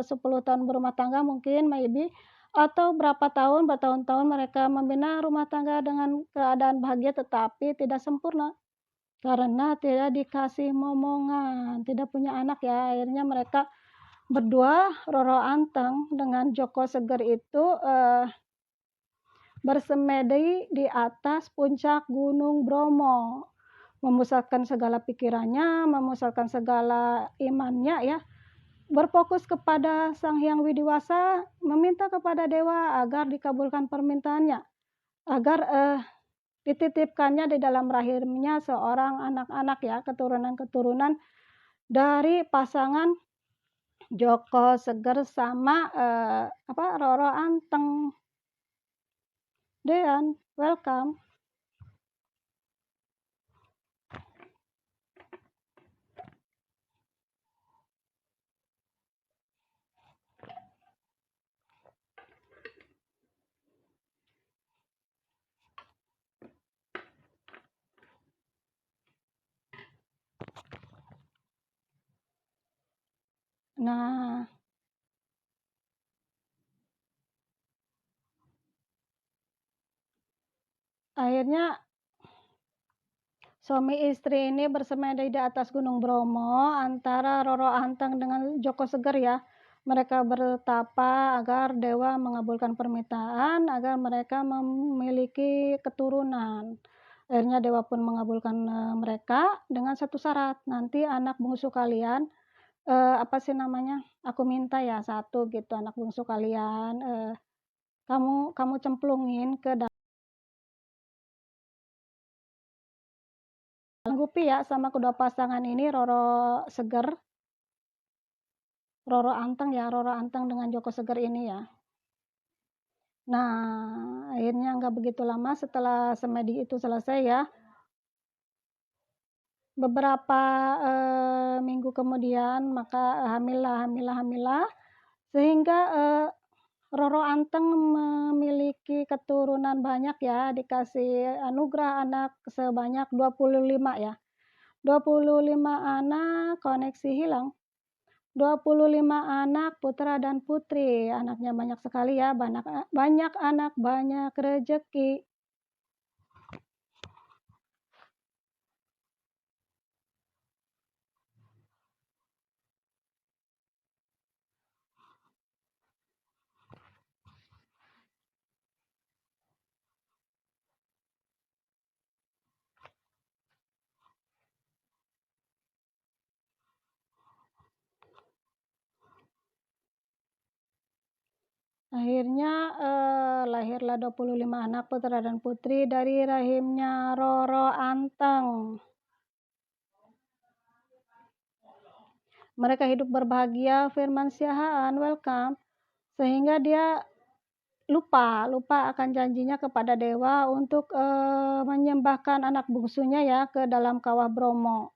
10 tahun berumah tangga mungkin maybe, atau bertahun-tahun mereka membina rumah tangga dengan keadaan bahagia tetapi tidak sempurna. Karena tidak dikasih momongan, tidak punya anak ya. Akhirnya mereka berdua, Roro Anteng dengan Joko Seger itu bersemedi di atas puncak Gunung Bromo, memusatkan segala pikirannya, memusatkan segala imannya ya, berfokus kepada Sang Hyang Widiwasa, meminta kepada dewa agar dikabulkan permintaannya, agar dititipkannya di dalam rahimnya seorang anak-anak ya, keturunan-keturunan dari pasangan Joko Seger sama Roro Anteng. Dean, welcome. Nah, akhirnya suami istri ini bersemedi di atas Gunung Bromo antara Roro Anteng dengan Joko Seger ya. Mereka bertapa agar dewa mengabulkan permintaan agar mereka memiliki keturunan. Akhirnya dewa pun mengabulkan mereka dengan satu syarat, nanti anak bungsu kalian aku minta ya satu gitu, anak bungsu kalian kamu cemplungin ke dalam gupi ya sama kedua pasangan ini, Roro Anteng dengan Joko Seger ini ya. Nah, akhirnya nggak begitu lama setelah semedi itu selesai ya, beberapa minggu kemudian maka hamilah sehingga Roro Anteng memiliki keturunan banyak ya, dikasih anugerah anak sebanyak 25 ya. 25 anak, koneksi hilang. 25 anak putra dan putri, anaknya banyak sekali ya, banyak anak, banyak rezeki. Akhirnya, lahirlah 25 anak putra dan putri dari rahimnya Roro Anteng. Mereka hidup berbahagia, firman Siahaan, welcome. Sehingga dia lupa akan janjinya kepada dewa untuk menyembahkan anak bungsunya ya ke dalam kawah Bromo.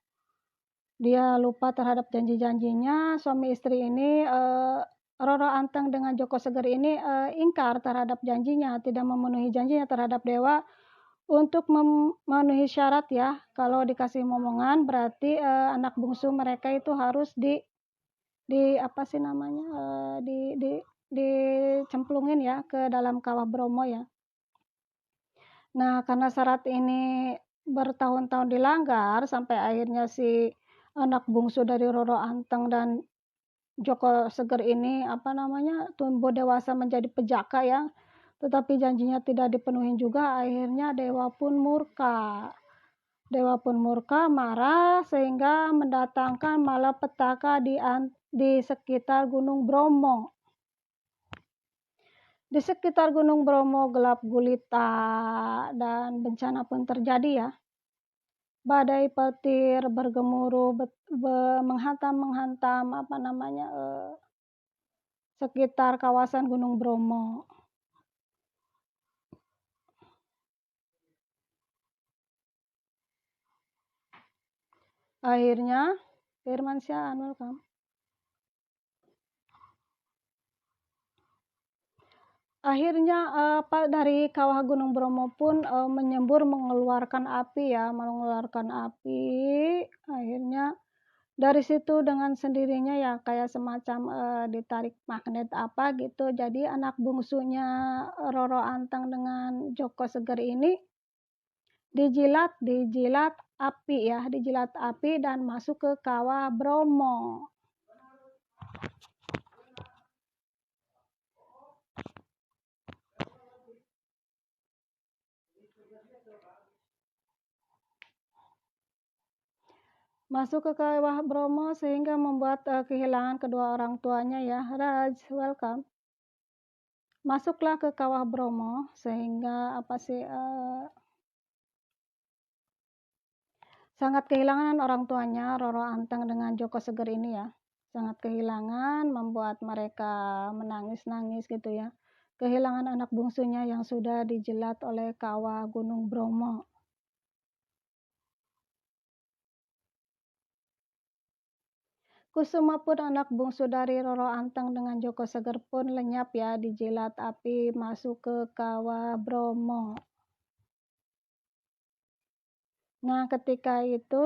Dia lupa terhadap janji-janjinya. Suami istri ini Roro Anteng dengan Joko Seger ini ingkar terhadap janjinya, tidak memenuhi janjinya terhadap dewa untuk memenuhi syarat ya. Kalau dikasih momongan berarti anak bungsu mereka itu harus di apa sih namanya, dicemplungin ya ke dalam kawah Bromo ya. Nah, karena syarat ini bertahun-tahun dilanggar sampai akhirnya si anak bungsu dari Roro Anteng dan Joko Seger ini apa namanya, tumbuh dewasa menjadi pejaka ya, tetapi janjinya tidak dipenuhi juga, akhirnya dewa pun murka. Dewa pun murka, marah, sehingga mendatangkan malapetaka di sekitar Gunung Bromo. Di sekitar Gunung Bromo gelap gulita dan bencana pun terjadi ya. Badai petir bergemuruh menghantam apa namanya, sekitar kawasan Gunung Bromo. Akhirnya, Firman Siahaan, welcome. Akhirnya dari kawah Gunung Bromo pun menyembur mengeluarkan api ya, Akhirnya dari situ dengan sendirinya ya kayak semacam ditarik magnet apa gitu. Jadi anak bungsunya Roro Anteng dengan Joko Seger ini dijilat api dan masuk ke kawah Bromo. Masuk ke kawah Bromo sehingga membuat kehilangan kedua orang tuanya ya. Raj, welcome. Masuklah ke kawah Bromo sehingga sangat kehilangan orang tuanya Roro Anteng dengan Joko Seger ini ya. Sangat kehilangan, membuat mereka menangis-nangis gitu ya. Kehilangan anak bungsunya yang sudah dijilat oleh kawah Gunung Bromo. Kusuma pun anak bungsu dari Roro Anteng dengan Joko Seger pun lenyap ya, dijilat api masuk ke kawah Bromo. Nah, ketika itu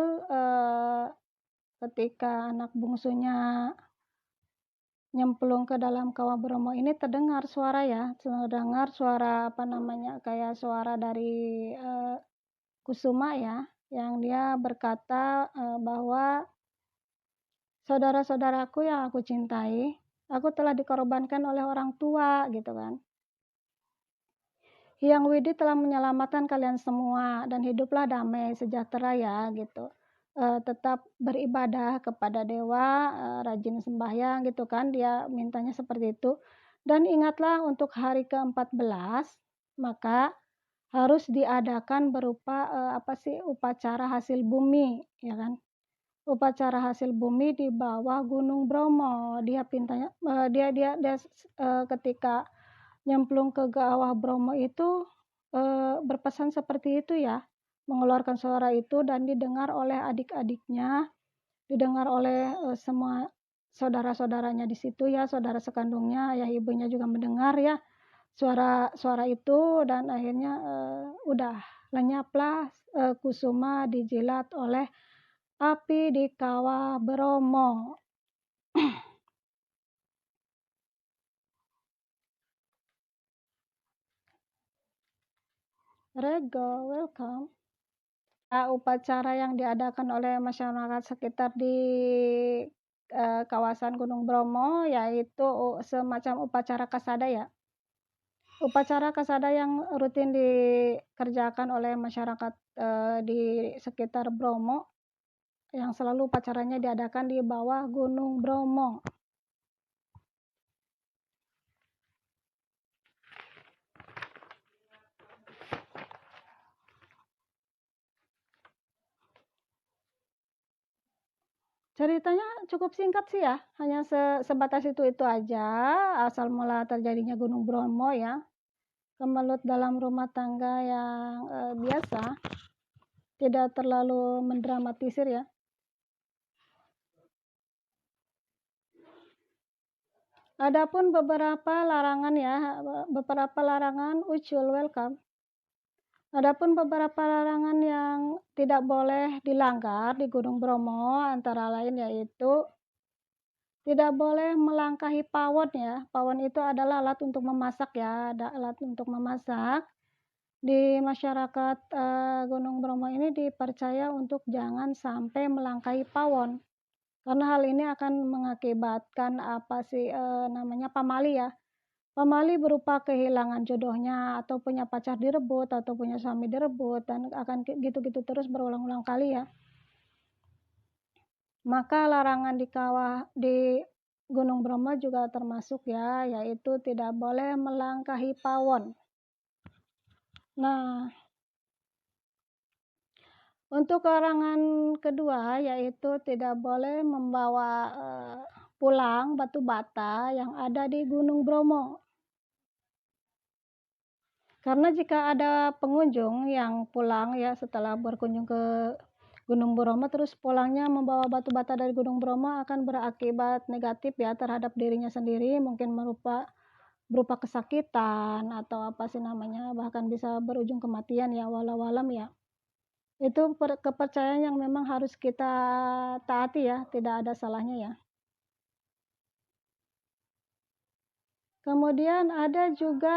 ketika anak bungsunya nyemplung ke dalam kawah Bromo ini terdengar suara kayak suara dari Kusuma ya, yang dia berkata bahwa saudara-saudaraku yang aku cintai, aku telah dikorbankan oleh orang tua gitu kan. Hyang Widi telah menyelamatkan kalian semua dan hiduplah damai sejahtera ya gitu. Tetap beribadah kepada dewa, rajin sembahyang gitu kan, dia mintanya seperti itu. Dan ingatlah untuk hari ke-14 maka harus diadakan berupa upacara hasil bumi ya kan. Upacara hasil bumi di bawah Gunung Bromo. Dia pintanya ketika nyemplung ke kawah Bromo itu berpesan seperti itu ya, mengeluarkan suara itu dan didengar oleh adik-adiknya, didengar oleh semua saudara-saudaranya di situ ya, saudara sekandungnya, ayah ibunya juga mendengar ya suara itu dan akhirnya udah lenyaplah Kusuma dijilat oleh api di kawah Bromo. Rego, welcome. Upacara yang diadakan oleh masyarakat sekitar di kawasan Gunung Bromo yaitu semacam upacara kasada ya. Upacara kasada yang rutin dikerjakan oleh masyarakat di sekitar Bromo yang selalu upacaranya diadakan di bawah Gunung Bromo. Ceritanya cukup singkat sih ya, hanya sebatas itu aja, asal mula terjadinya Gunung Bromo ya, kemelut dalam rumah tangga yang, biasa, tidak terlalu mendramatisir ya. Adapun beberapa larangan ya, beberapa larangan ucul welcome. Adapun beberapa larangan yang tidak boleh dilanggar di Gunung Bromo antara lain yaitu tidak boleh melangkahi pawon ya. Pawon itu adalah alat untuk memasak ya, ada alat untuk memasak. Di masyarakat, Gunung Bromo ini dipercaya untuk jangan sampai melangkahi pawon. Karena hal ini akan mengakibatkan apa sih, namanya pamali ya. Pamali berupa kehilangan jodohnya atau punya pacar direbut atau punya suami direbut dan akan gitu-gitu terus berulang-ulang kali ya. Maka larangan di Gunung Bromo juga termasuk ya, yaitu tidak boleh melangkahi pawon. Nah, untuk larangan kedua yaitu tidak boleh membawa, pulang batu bata yang ada di Gunung Bromo. Karena jika ada pengunjung yang pulang ya setelah berkunjung ke Gunung Bromo terus pulangnya membawa batu bata dari Gunung Bromo akan berakibat negatif ya terhadap dirinya sendiri, mungkin berupa kesakitan atau apa sih namanya, bahkan bisa berujung kematian ya, walau alam ya. Itu kepercayaan yang memang harus kita taati ya, tidak ada salahnya ya. Kemudian ada juga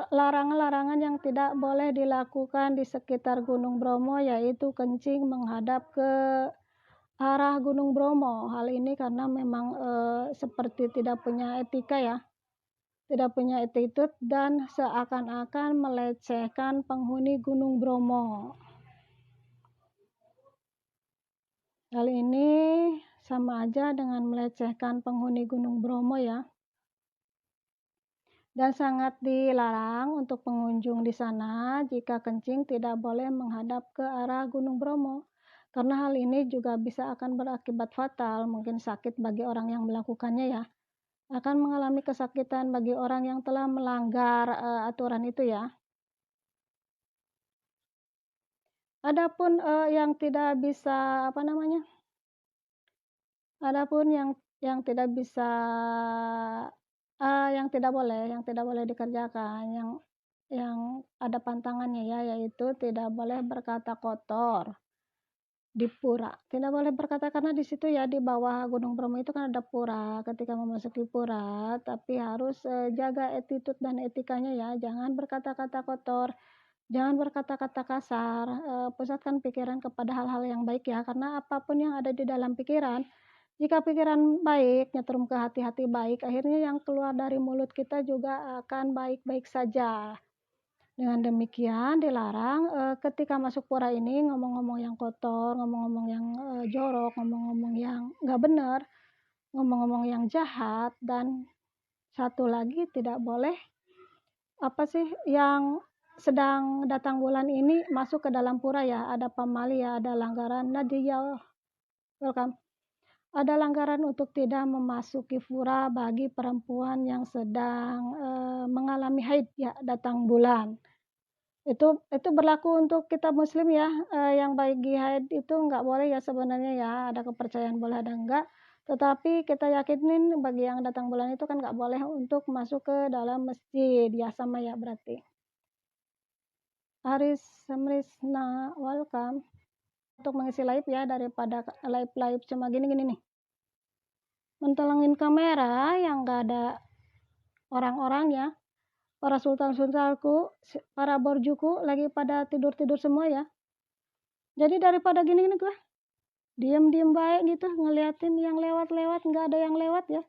larangan-larangan yang tidak boleh dilakukan di sekitar Gunung Bromo, yaitu kencing menghadap ke arah Gunung Bromo. Hal ini karena memang, seperti tidak punya etika ya, tidak punya attitude dan seakan-akan melecehkan penghuni Gunung Bromo. Hal ini sama aja dengan melecehkan penghuni Gunung Bromo ya. Dan sangat dilarang untuk pengunjung di sana jika kencing tidak boleh menghadap ke arah Gunung Bromo. Karena hal ini juga bisa akan berakibat fatal, mungkin sakit bagi orang yang melakukannya ya. Akan mengalami kesakitan bagi orang yang telah melanggar, aturan itu ya. Adapun, yang tidak bisa apa namanya, adapun yang tidak bisa, yang tidak boleh dikerjakan, yang ada pantangannya ya, yaitu tidak boleh berkata kotor di pura. Tidak boleh berkata karena di situ ya di bawah Gunung Bromo itu kan ada pura. Ketika memasuki pura, tapi harus, jaga attitude dan etikanya ya, jangan berkata-kata kotor, jangan berkata-kata kasar, pusatkan pikiran kepada hal-hal yang baik ya, karena apapun yang ada di dalam pikiran, jika pikiran baik, nyetrum ke hati-hati baik, akhirnya yang keluar dari mulut kita juga akan baik-baik saja. Dengan demikian dilarang, ketika masuk pura ini ngomong-ngomong yang kotor, ngomong-ngomong yang, jorok, ngomong-ngomong yang nggak benar, ngomong-ngomong yang jahat, dan satu lagi tidak boleh apa sih, yang sedang datang bulan ini masuk ke dalam pura ya, ada pamali ya, ada langgaran Nadia welcome. Ada langgaran untuk tidak memasuki pura bagi perempuan yang sedang, mengalami haid ya, datang bulan. Itu berlaku untuk kita muslim ya, yang bagi haid itu nggak boleh ya sebenarnya ya, ada kepercayaan boleh ada enggak, tetapi kita yakinin bagi yang datang bulan itu kan nggak boleh untuk masuk ke dalam masjid, ya sama ya berarti. Aris Samrisna welcome untuk mengisi live ya daripada live cuma gini-gini nih. Mentolongin kamera yang nggak ada orang-orangnya, para sultan-sultanku, para borjuku lagi pada tidur-tidur semua ya. Jadi daripada gini-gini gue diem-diem baik gitu ngeliatin yang lewat-lewat nggak ada yang lewat ya.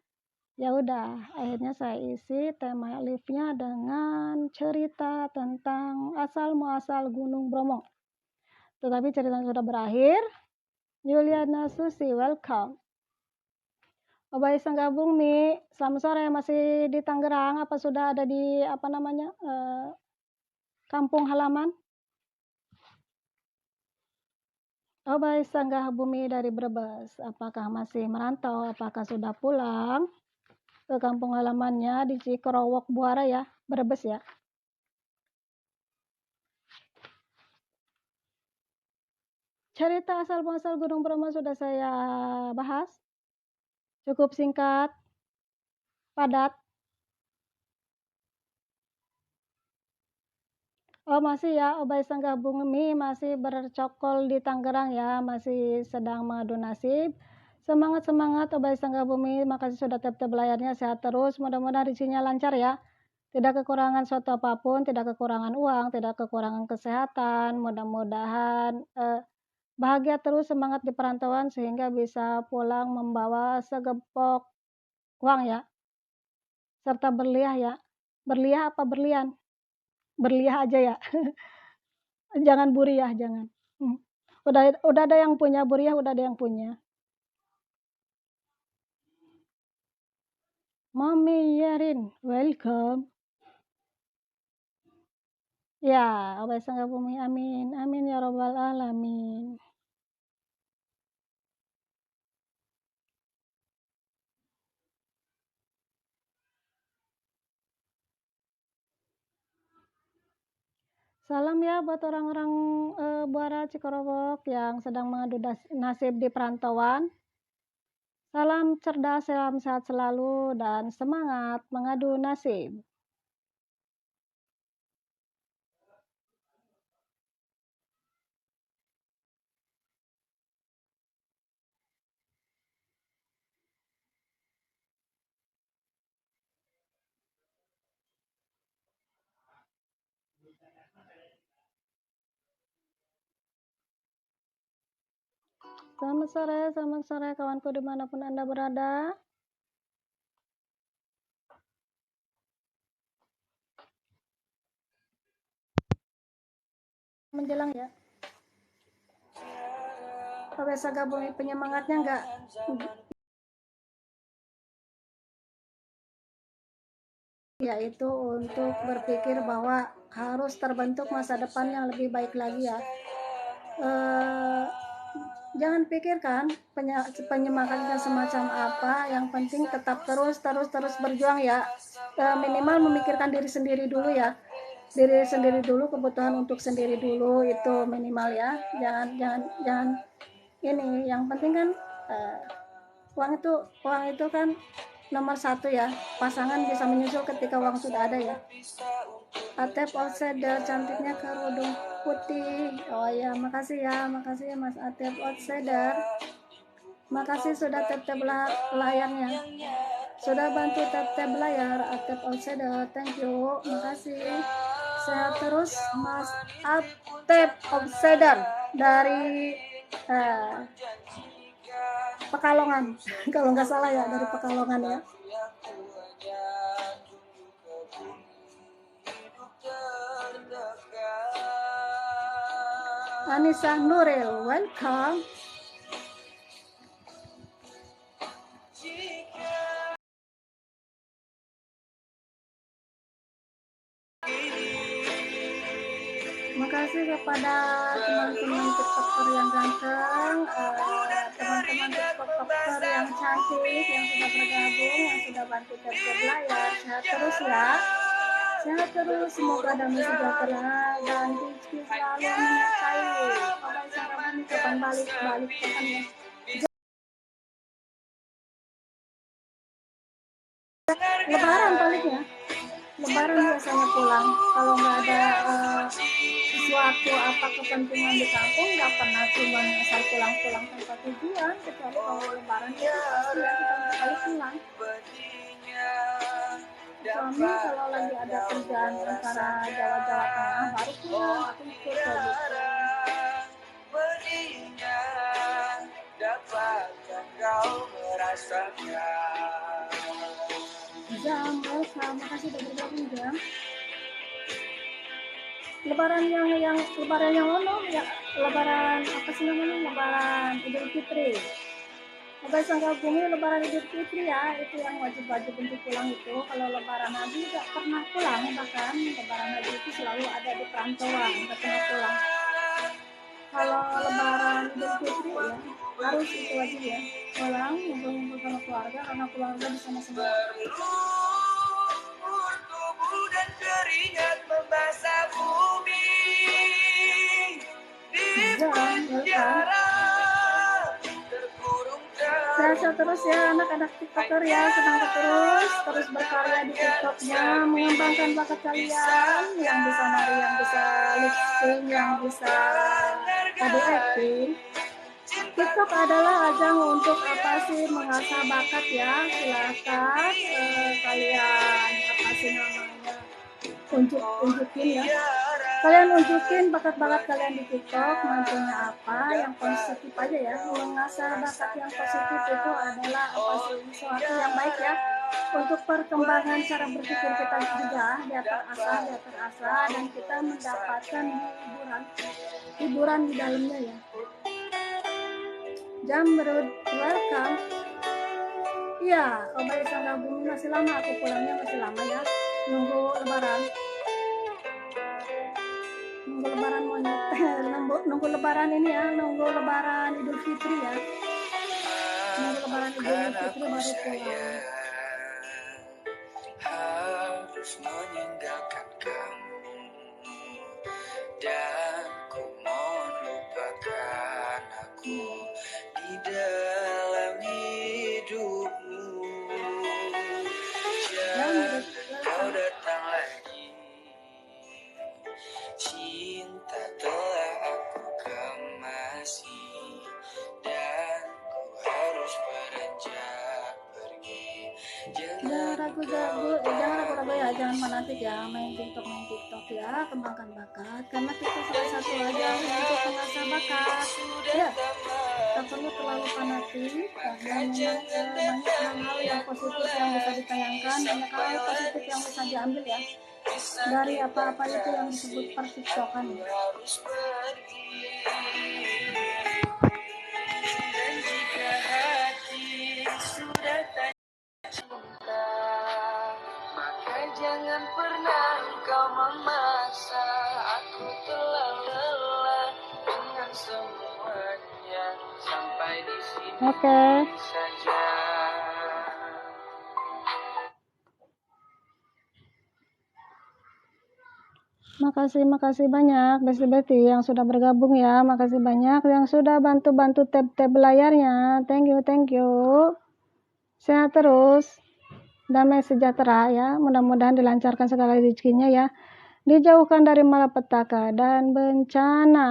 Ya udah, akhirnya saya isi tema live-nya dengan cerita tentang asal muasal Gunung Bromo. Tetapi ceritanya sudah berakhir. Juliana Susi, welcome. Oba Iseng gabung Mi, selamat sore, masih di Tangerang apa sudah ada di apa namanya kampung halaman? Obai Sanggah Bumi dari Brebes, apakah masih merantau? Apakah sudah pulang ke kampung halamannya di Cikorowok Buara ya, Brebes ya? Cerita asal muasal Gunung Bromo sudah saya bahas. Cukup singkat, padat. Oh masih ya, Obai Sanggah Bumi masih bercokol di Tangerang ya, masih sedang mengadu nasib. Semangat Obai Sanggah Bumi, makasih sudah tap-tap layarnya, sehat terus, mudah-mudahan rezekinya lancar ya. Tidak kekurangan suatu apapun, tidak kekurangan uang, tidak kekurangan kesehatan, mudah-mudahan bahagia terus, semangat di perantauan sehingga bisa pulang membawa segepok uang ya, serta berliah ya. Berliah apa berlian? Berliah aja ya. Jangan buriah, jangan. Udah ada yang punya buriah, udah ada yang punya. Mami Yerin, welcome. Ya, Obai Sanggah Bumi, amin. Amin ya robbal alamin. Salam ya buat orang-orang Buara Cikorowok yang sedang mengadu nasib di perantauan. Salam cerdas, salam sehat selalu, dan semangat mengadu nasib. Selamat sore kawanku dimanapun Anda berada. Menjelang ya. Obai Sanggah Bumi penyemangatnya enggak yaitu untuk berpikir bahwa harus terbentuk masa depan yang lebih baik lagi ya. Jangan pikirkan penyemangatnya semacam apa, yang penting tetap terus berjuang ya. Minimal memikirkan diri sendiri dulu ya, diri sendiri dulu, kebutuhan untuk sendiri dulu itu minimal ya. Jangan ini, yang penting kan uang itu kan nomor satu ya. Pasangan bisa menyusul ketika uang sudah ada ya. Atep Outsider, cantiknya kerudung putih. Oh ya, makasih ya Mas Atep Outsider. Makasih sudah tap-tap layarnya, sudah bantu tap-tap layar. Atep Outsider, thank you, makasih. Sehat terus Mas Atep Outsider dari Pekalongan kalau nggak salah ya, dari Pekalongan ya. Anissa Nuril, welcome. Makasih kepada teman-teman tiktoker yang ganteng, teman-teman tiktoker yang cantik, yang sudah bergabung, yang sudah bantu tap-tap layar. Sehat terus ya, sehat terus, semoga damai sejahtera dan rezeki selalu menyertai. Obai Sanggah Bumi kapan balik kapan ya? Lebaran paling ya, Lebaran biasanya pulang. Kalau nggak ada sesuatu apa kepentingan di kampung, nggak pernah cuma asal pulang-pulang tanpa tujuan, kecuali kalau Lebaran itu pasti ya kita sekali pulang. Suami kalau lagi ada kerjaan antara Jawa Tengah baru pulang, aku ikut gitu. Jam, terima kasih sudah bergabung Jam. Lebaran yang mana ya, Lebaran apa sih namanya, Lebaran Idul Fitri. Obai Sanggah Bumi Lebaran Idul Fitri ya, itu yang wajib untuk pulang itu. Kalau Lebaran Haji nggak pernah pulang, bahkan Lebaran Haji itu selalu ada di perantauan, nggak pernah pulang. kalau Lebaran Idul Fitri ya harus itu wajib ya, pulang ngumpul-ngumpul sama keluarga karena keluarga bersama-sama. Tubuh dan keringat membasah bumi di penjara terkurung. Sehat terus ya anak-anak tiktoker ya, semangat terus berkarya di tiktoknya, mengembangkan bakat kalian yang bisa nari, yang bisa lip sync, yang bisa tadi acting. TikTok adalah ajang untuk apa sih, mengasah bakat ya. Silakan kalian apa sih namanya, unjukin ya, kalian unjukin bakat-bakat kalian di TikTok. Nantinya apa yang positif aja ya, mengasah bakat yang positif itu adalah apa sih, sesuatu yang baik ya untuk perkembangan cara berpikir kita juga, dia terasah dan kita mendapatkan hiburan di dalamnya ya. Jamrud, welcome. Iya, Obai Sangga Bumi masih lama, aku pulangnya masih lama ya. Nunggu lebaran monyet. nunggu lebaran ini ya, nunggu lebaran Idul Fitri ya. Nunggu lebaran Idul Fitri baru pulang. Harus meninggalkan kamu dan ku mohon lupakan aku di dalam hidupmu. Jangan kau datang lagi, cinta telah aku kemasi dan ku harus beranjak pergi. Jangan ragu-ragu ya, jangan fanatik ya main TikTok ya, kembangkan bakat karena kita salah satu aja untuk mengasah bakat ya. Tak perlu terlalu fanatik karena memang banyak hal-hal yang positif yang bisa ditayangkan, banyak hal positif yang bisa diambil ya dari apa-apa itu yang disebut pertiktokan ya. Dan jika hati sudah tak cinta, maka jangan pernah engkau memaksa. Aku telah lelah dengan semuanya, sampai di sini saja. Makasih banyak besti-besti yang sudah bergabung ya. Makasih banyak yang sudah bantu-bantu tab layarnya. Thank you. Sehat terus, damai sejahtera ya. Mudah-mudahan dilancarkan segala rezekinya ya. Dijauhkan dari malapetaka dan bencana.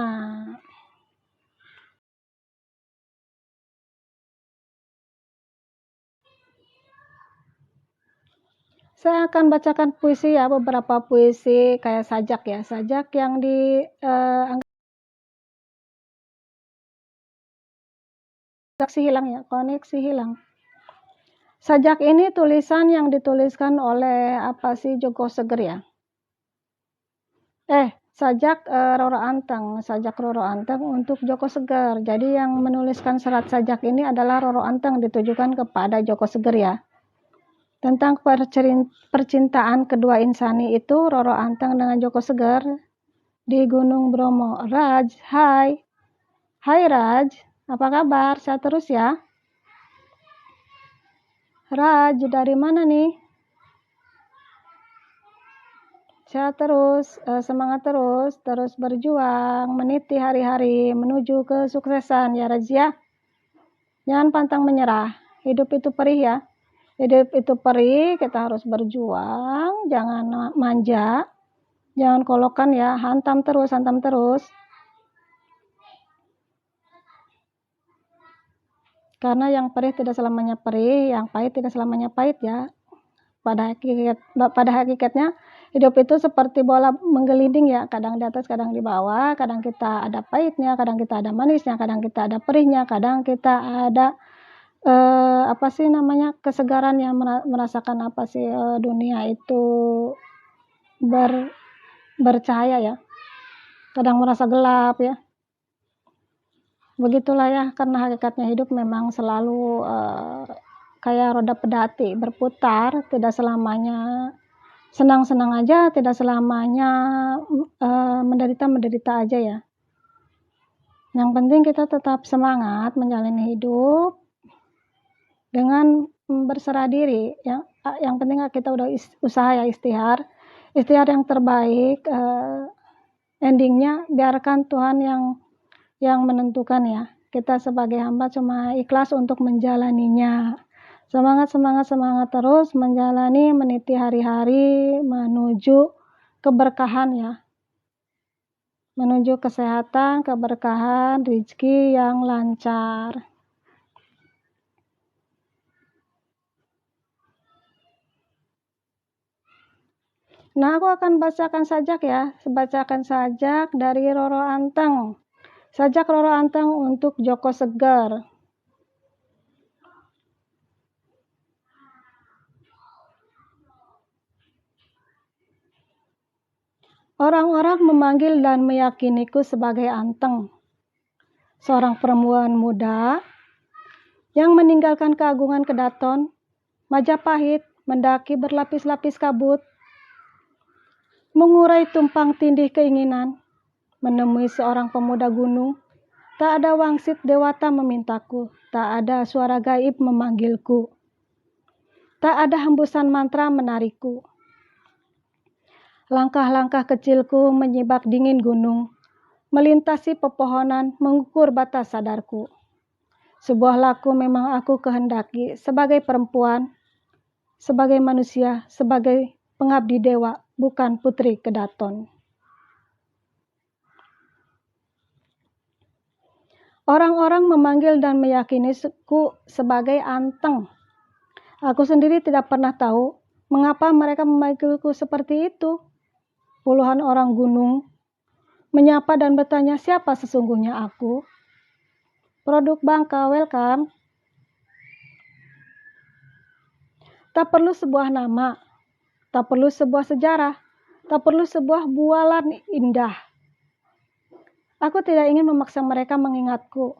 Saya akan bacakan puisi ya, beberapa puisi kayak sajak ya, sajak yang di koneksi hilang. Sajak ini tulisan yang dituliskan oleh apa sih, Joko Seger ya. Sajak Roro Anteng untuk Joko Seger. Jadi yang menuliskan serat sajak ini adalah Roro Anteng, ditujukan kepada Joko Seger ya. Tentang percintaan kedua insani itu, Roro Anteng dengan Joko Seger di Gunung Bromo. Raj, hai Raj, apa kabar? Sehat terus ya. Raj, dari mana nih? Sehat terus, semangat terus berjuang, meniti hari-hari menuju kesuksesan ya Raj ya. Jangan pantang menyerah, hidup itu perih ya. Hidup itu perih, kita harus berjuang, jangan manja, jangan kolokan ya, hantam terus. Karena yang perih tidak selamanya perih, yang pahit tidak selamanya pahit ya. Pada hakikatnya hidup itu seperti bola menggelinding ya, kadang di atas, kadang di bawah, kadang kita ada pahitnya, kadang kita ada manisnya, kadang kita ada perihnya, kadang kita ada kesegaran yang merasakan dunia itu bercahaya ya, kadang merasa gelap ya. Begitulah ya, karena hakikatnya hidup memang selalu kayak roda pedati, berputar, tidak selamanya senang-senang aja, tidak selamanya menderita aja ya. Yang penting kita tetap semangat menjalani hidup dengan berserah diri. Yang penting kita udah usaha ya, ikhtiar yang terbaik. Endingnya biarkan Tuhan yang menentukan ya. Kita sebagai hamba cuma ikhlas untuk menjalaninya. Semangat terus menjalani, meniti hari-hari menuju keberkahan ya. Menuju kesehatan, keberkahan, rezeki yang lancar. Nah, aku akan bacakan sajak ya. Bacakan sajak dari Roro Anteng. Sajak Roro Anteng untuk Joko Segar. Orang-orang memanggil dan meyakiniku sebagai Anteng, seorang perempuan muda yang meninggalkan keagungan Kedaton, Majapahit, mendaki berlapis-lapis kabut, mengurai tumpang tindih keinginan, menemui seorang pemuda gunung. Tak ada wangsit dewata memintaku, tak ada suara gaib memanggilku, tak ada hembusan mantra menarikku. Langkah-langkah kecilku menyibak dingin gunung, melintasi pepohonan, mengukur batas sadarku. Sebuah laku memang aku kehendaki sebagai perempuan, sebagai manusia, sebagai pengabdi dewa, bukan putri Kedaton. Orang-orang memanggil dan meyakiniku sebagai Anteng. Aku sendiri tidak pernah tahu mengapa mereka memanggilku seperti itu. Puluhan orang gunung menyapa dan bertanya siapa sesungguhnya aku. Produk Bangka, welcome. Tak perlu sebuah nama, tak perlu sebuah sejarah, tak perlu sebuah bualan indah. Aku tidak ingin memaksa mereka mengingatku,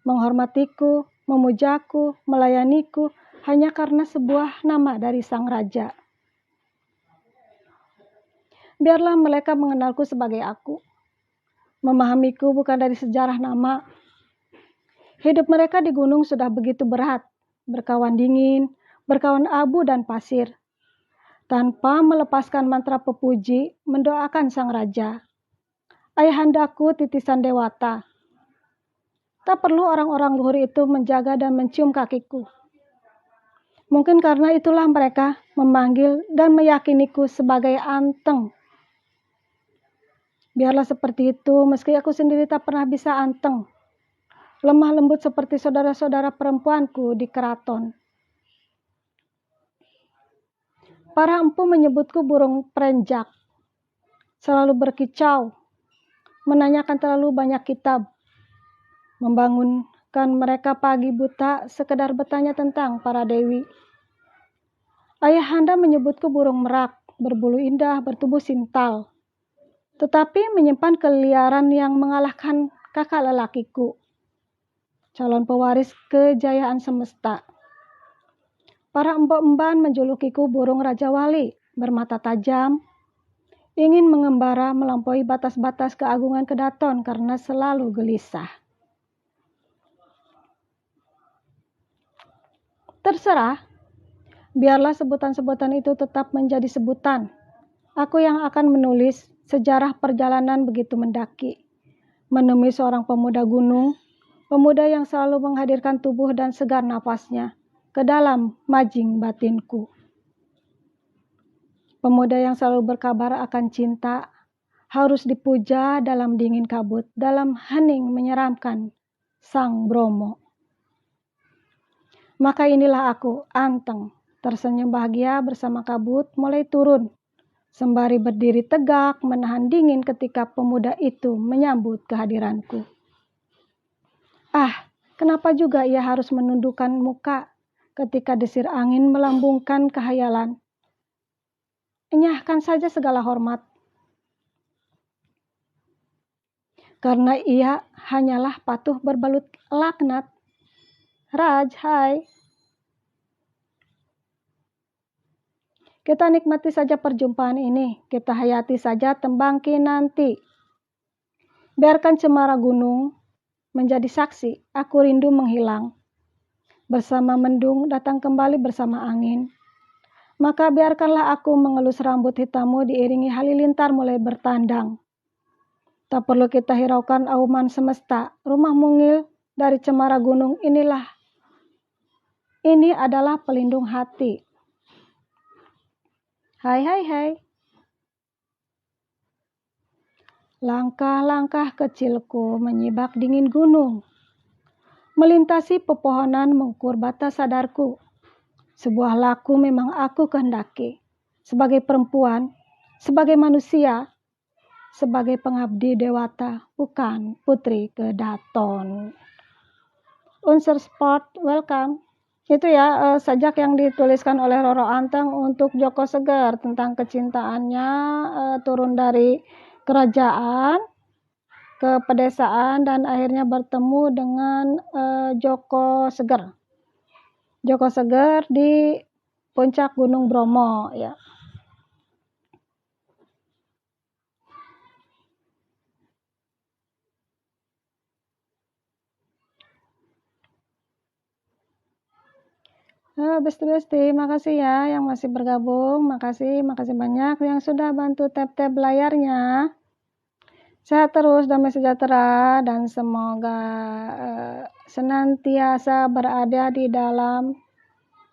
menghormatiku, memujaku, melayaniku, hanya karena sebuah nama dari sang raja. Biarlah mereka mengenalku sebagai aku, memahamiku bukan dari sejarah nama. Hidup mereka di gunung sudah begitu berat, berkawan dingin, berkawan abu dan pasir, tanpa melepaskan mantra pepuji, mendoakan sang raja. Ayahandaku titisan dewata. Tak perlu orang-orang luhur itu menjaga dan mencium kakiku. Mungkin karena itulah mereka memanggil dan meyakiniku sebagai Anteng. Biarlah seperti itu, meski aku sendiri tak pernah bisa anteng. Lemah lembut seperti saudara-saudara perempuanku di keraton. Para empu menyebutku burung perenjak. Selalu berkicau, menanyakan terlalu banyak kitab. Membangunkan mereka pagi buta sekedar bertanya tentang para dewi. Ayahanda menyebutku burung merak, berbulu indah, bertubuh sintal. Tetapi menyimpan keliaran yang mengalahkan kakak lelakiku, calon pewaris kejayaan semesta. Para emban menjulukiku burung Raja Wali, bermata tajam, ingin mengembara melampaui batas-batas keagungan Kedaton karena selalu gelisah. Terserah, biarlah sebutan-sebutan itu tetap menjadi sebutan. Aku yang akan menulis sejarah perjalanan begitu mendaki, menemui seorang pemuda gunung, pemuda yang selalu menghadirkan tubuh dan segar napasnya ke dalam majing batinku. Pemuda yang selalu berkabar akan cinta, harus dipuja dalam dingin kabut, dalam hening menyeramkan sang Bromo. Maka inilah aku, Anteng, tersenyum bahagia bersama kabut mulai turun, sembari berdiri tegak menahan dingin ketika pemuda itu menyambut kehadiranku. Ah, kenapa juga ia harus menundukkan muka ketika desir angin melambungkan khayalan? Enyahkan saja segala hormat. Karena ia hanyalah patuh berbalut laknat. Raj, hai. Kita nikmati saja perjumpaan ini. Kita hayati saja tembang kinanti. Biarkan cemara gunung, menjadi saksi, aku rindu menghilang. Bersama mendung datang kembali bersama angin. Maka biarkanlah aku mengelus rambut hitammu diiringi halilintar mulai bertandang. Tak perlu kita hiraukan auman semesta, rumah mungil dari cemara gunung inilah. Ini adalah pelindung hati. Hai hai hai. Langkah-langkah kecilku menyibak dingin gunung. Melintasi pepohonan mengukur batas sadarku. Sebuah laku memang aku kehendaki. Sebagai perempuan, sebagai manusia, sebagai pengabdi dewata, bukan putri kedaton. Unsur sport, welcome. Itu ya sajak yang dituliskan oleh Roro Anteng untuk Joko Seger tentang kecintaannya turun dari kerajaan ke pedesaan dan akhirnya bertemu dengan Joko Seger. Joko Seger di puncak Gunung Bromo ya. Besti-besti, makasih ya yang masih bergabung, makasih banyak yang sudah bantu tap-tap layarnya. Sehat terus, damai sejahtera, dan semoga senantiasa berada di dalam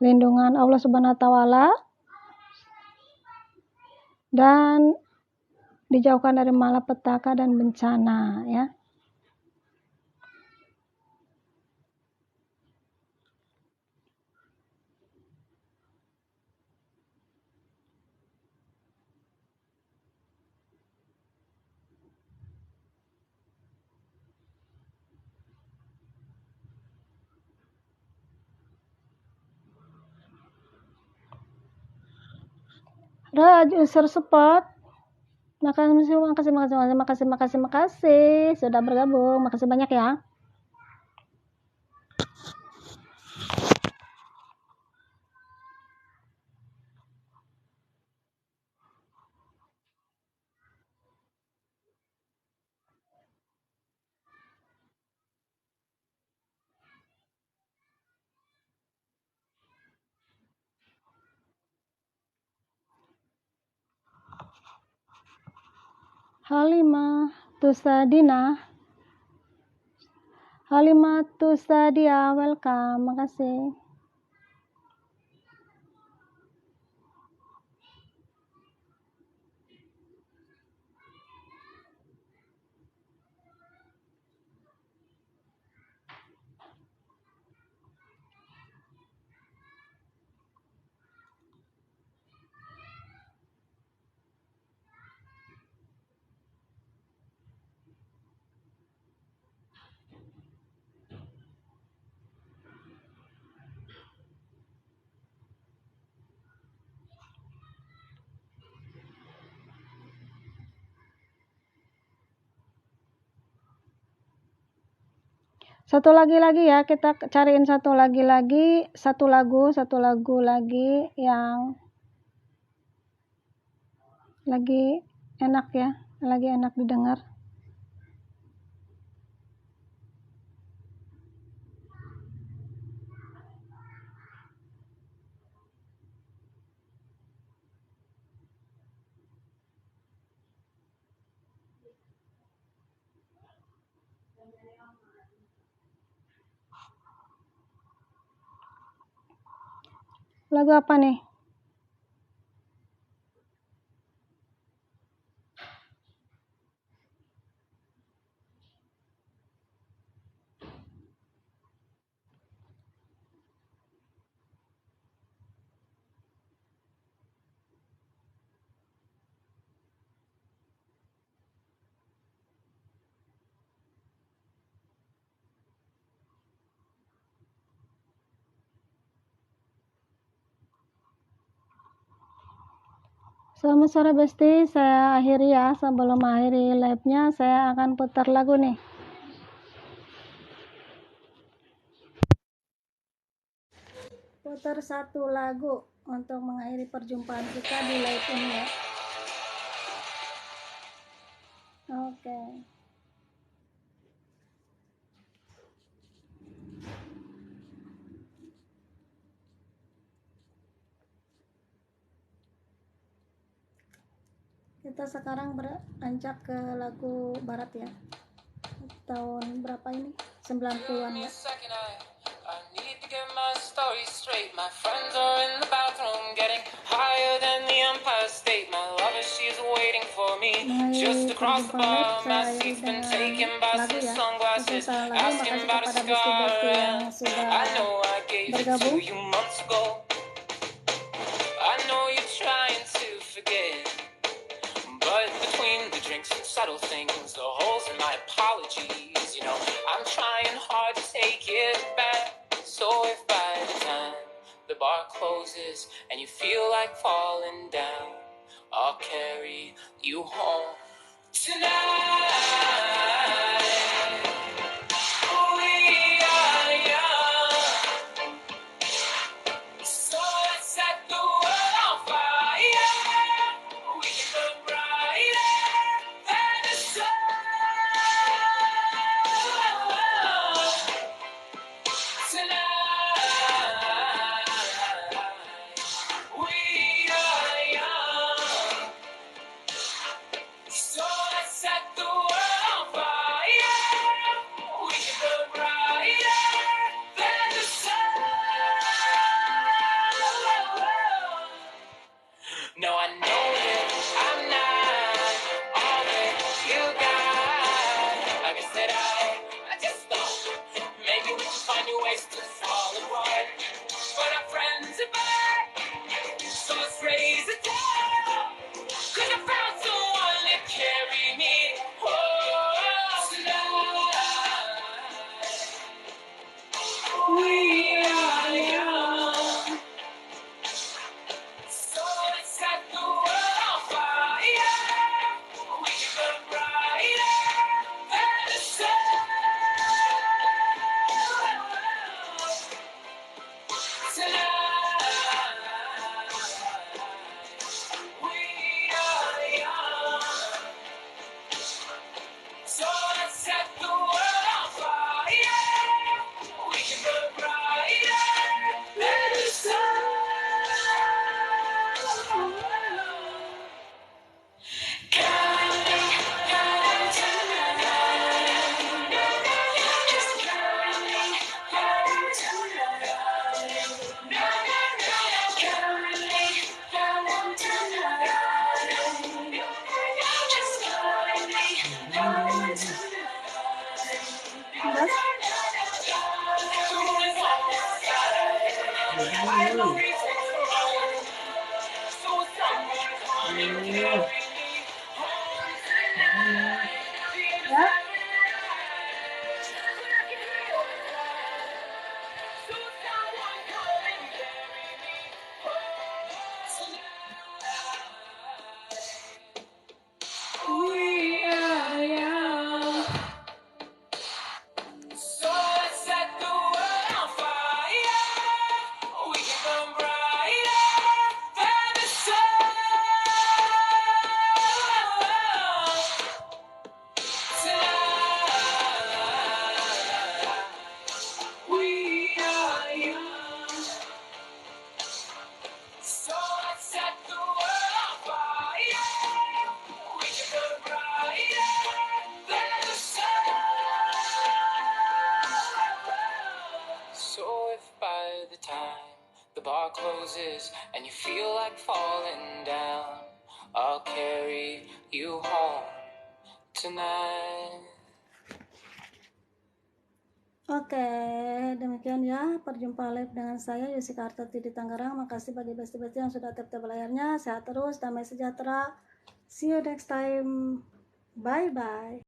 lindungan Allah Subhanahu wa Ta'ala dan dijauhkan dari malapetaka dan bencana ya. Raj user support. Makasih sudah bergabung. Makasih banyak ya. Halimah Tusadia, welcome, makasih. Satu lagi ya, kita cariin satu lagu lagi yang lagi enak ya, lagi enak didengar. Lagu apa nih? Selamat sore Besti, saya akhiri ya. Sebelum akhiri live-nya, saya akan putar lagu nih. Putar satu lagu untuk mengakhiri perjumpaan kita di live ini ya. Oke. Kita sekarang beranjak ke lagu barat ya. Tahun berapa ini? 90-an ya. I need to get my story straight. My friends are in the bathroom getting higher than the Empire State. My lover, she's waiting for me just across the bar. My seat's been taken by some sunglasses, asking about a scar. I know I gave it to you months ago. I know you're trying to forget, but between the drinks and subtle things, the holes in my apologies, you know, I'm trying hard to take it back. So if by the time the bar closes and you feel like falling down, I'll carry you home tonight. We are young, so let's set the world on fire. We can burn brighter than the sun. Tonight, we are young, so let's set the world on fire. We can burn brighter than the sun. No, I know that I'm not all that you got. Like I said, I just thought maybe we could find new ways to fall apart. But our friends are back, so let's raise the town. 'Cause I found someone to carry me home tonight. We are young, so let's set the world on fire. We can burn brighter than the sun. Tonight, we are young, so let's set the world on fire. We can burn brighter than the sun. We are young, so let's set the world on fire. We can burn brighter than the sun. Tonight, we are young, so let's set the world on fire. We can burn brighter than the sun. So if by the time the bar closes and you feel like falling down, I'll carry you home tonight. Oke, demikian ya perjumpaan live dengan saya Yusika Artati di Tangerang. Makasih bagi besti-besti yang sudah tap-tap layarnya. Sehat terus, damai sejahtera. See you next time. Bye bye.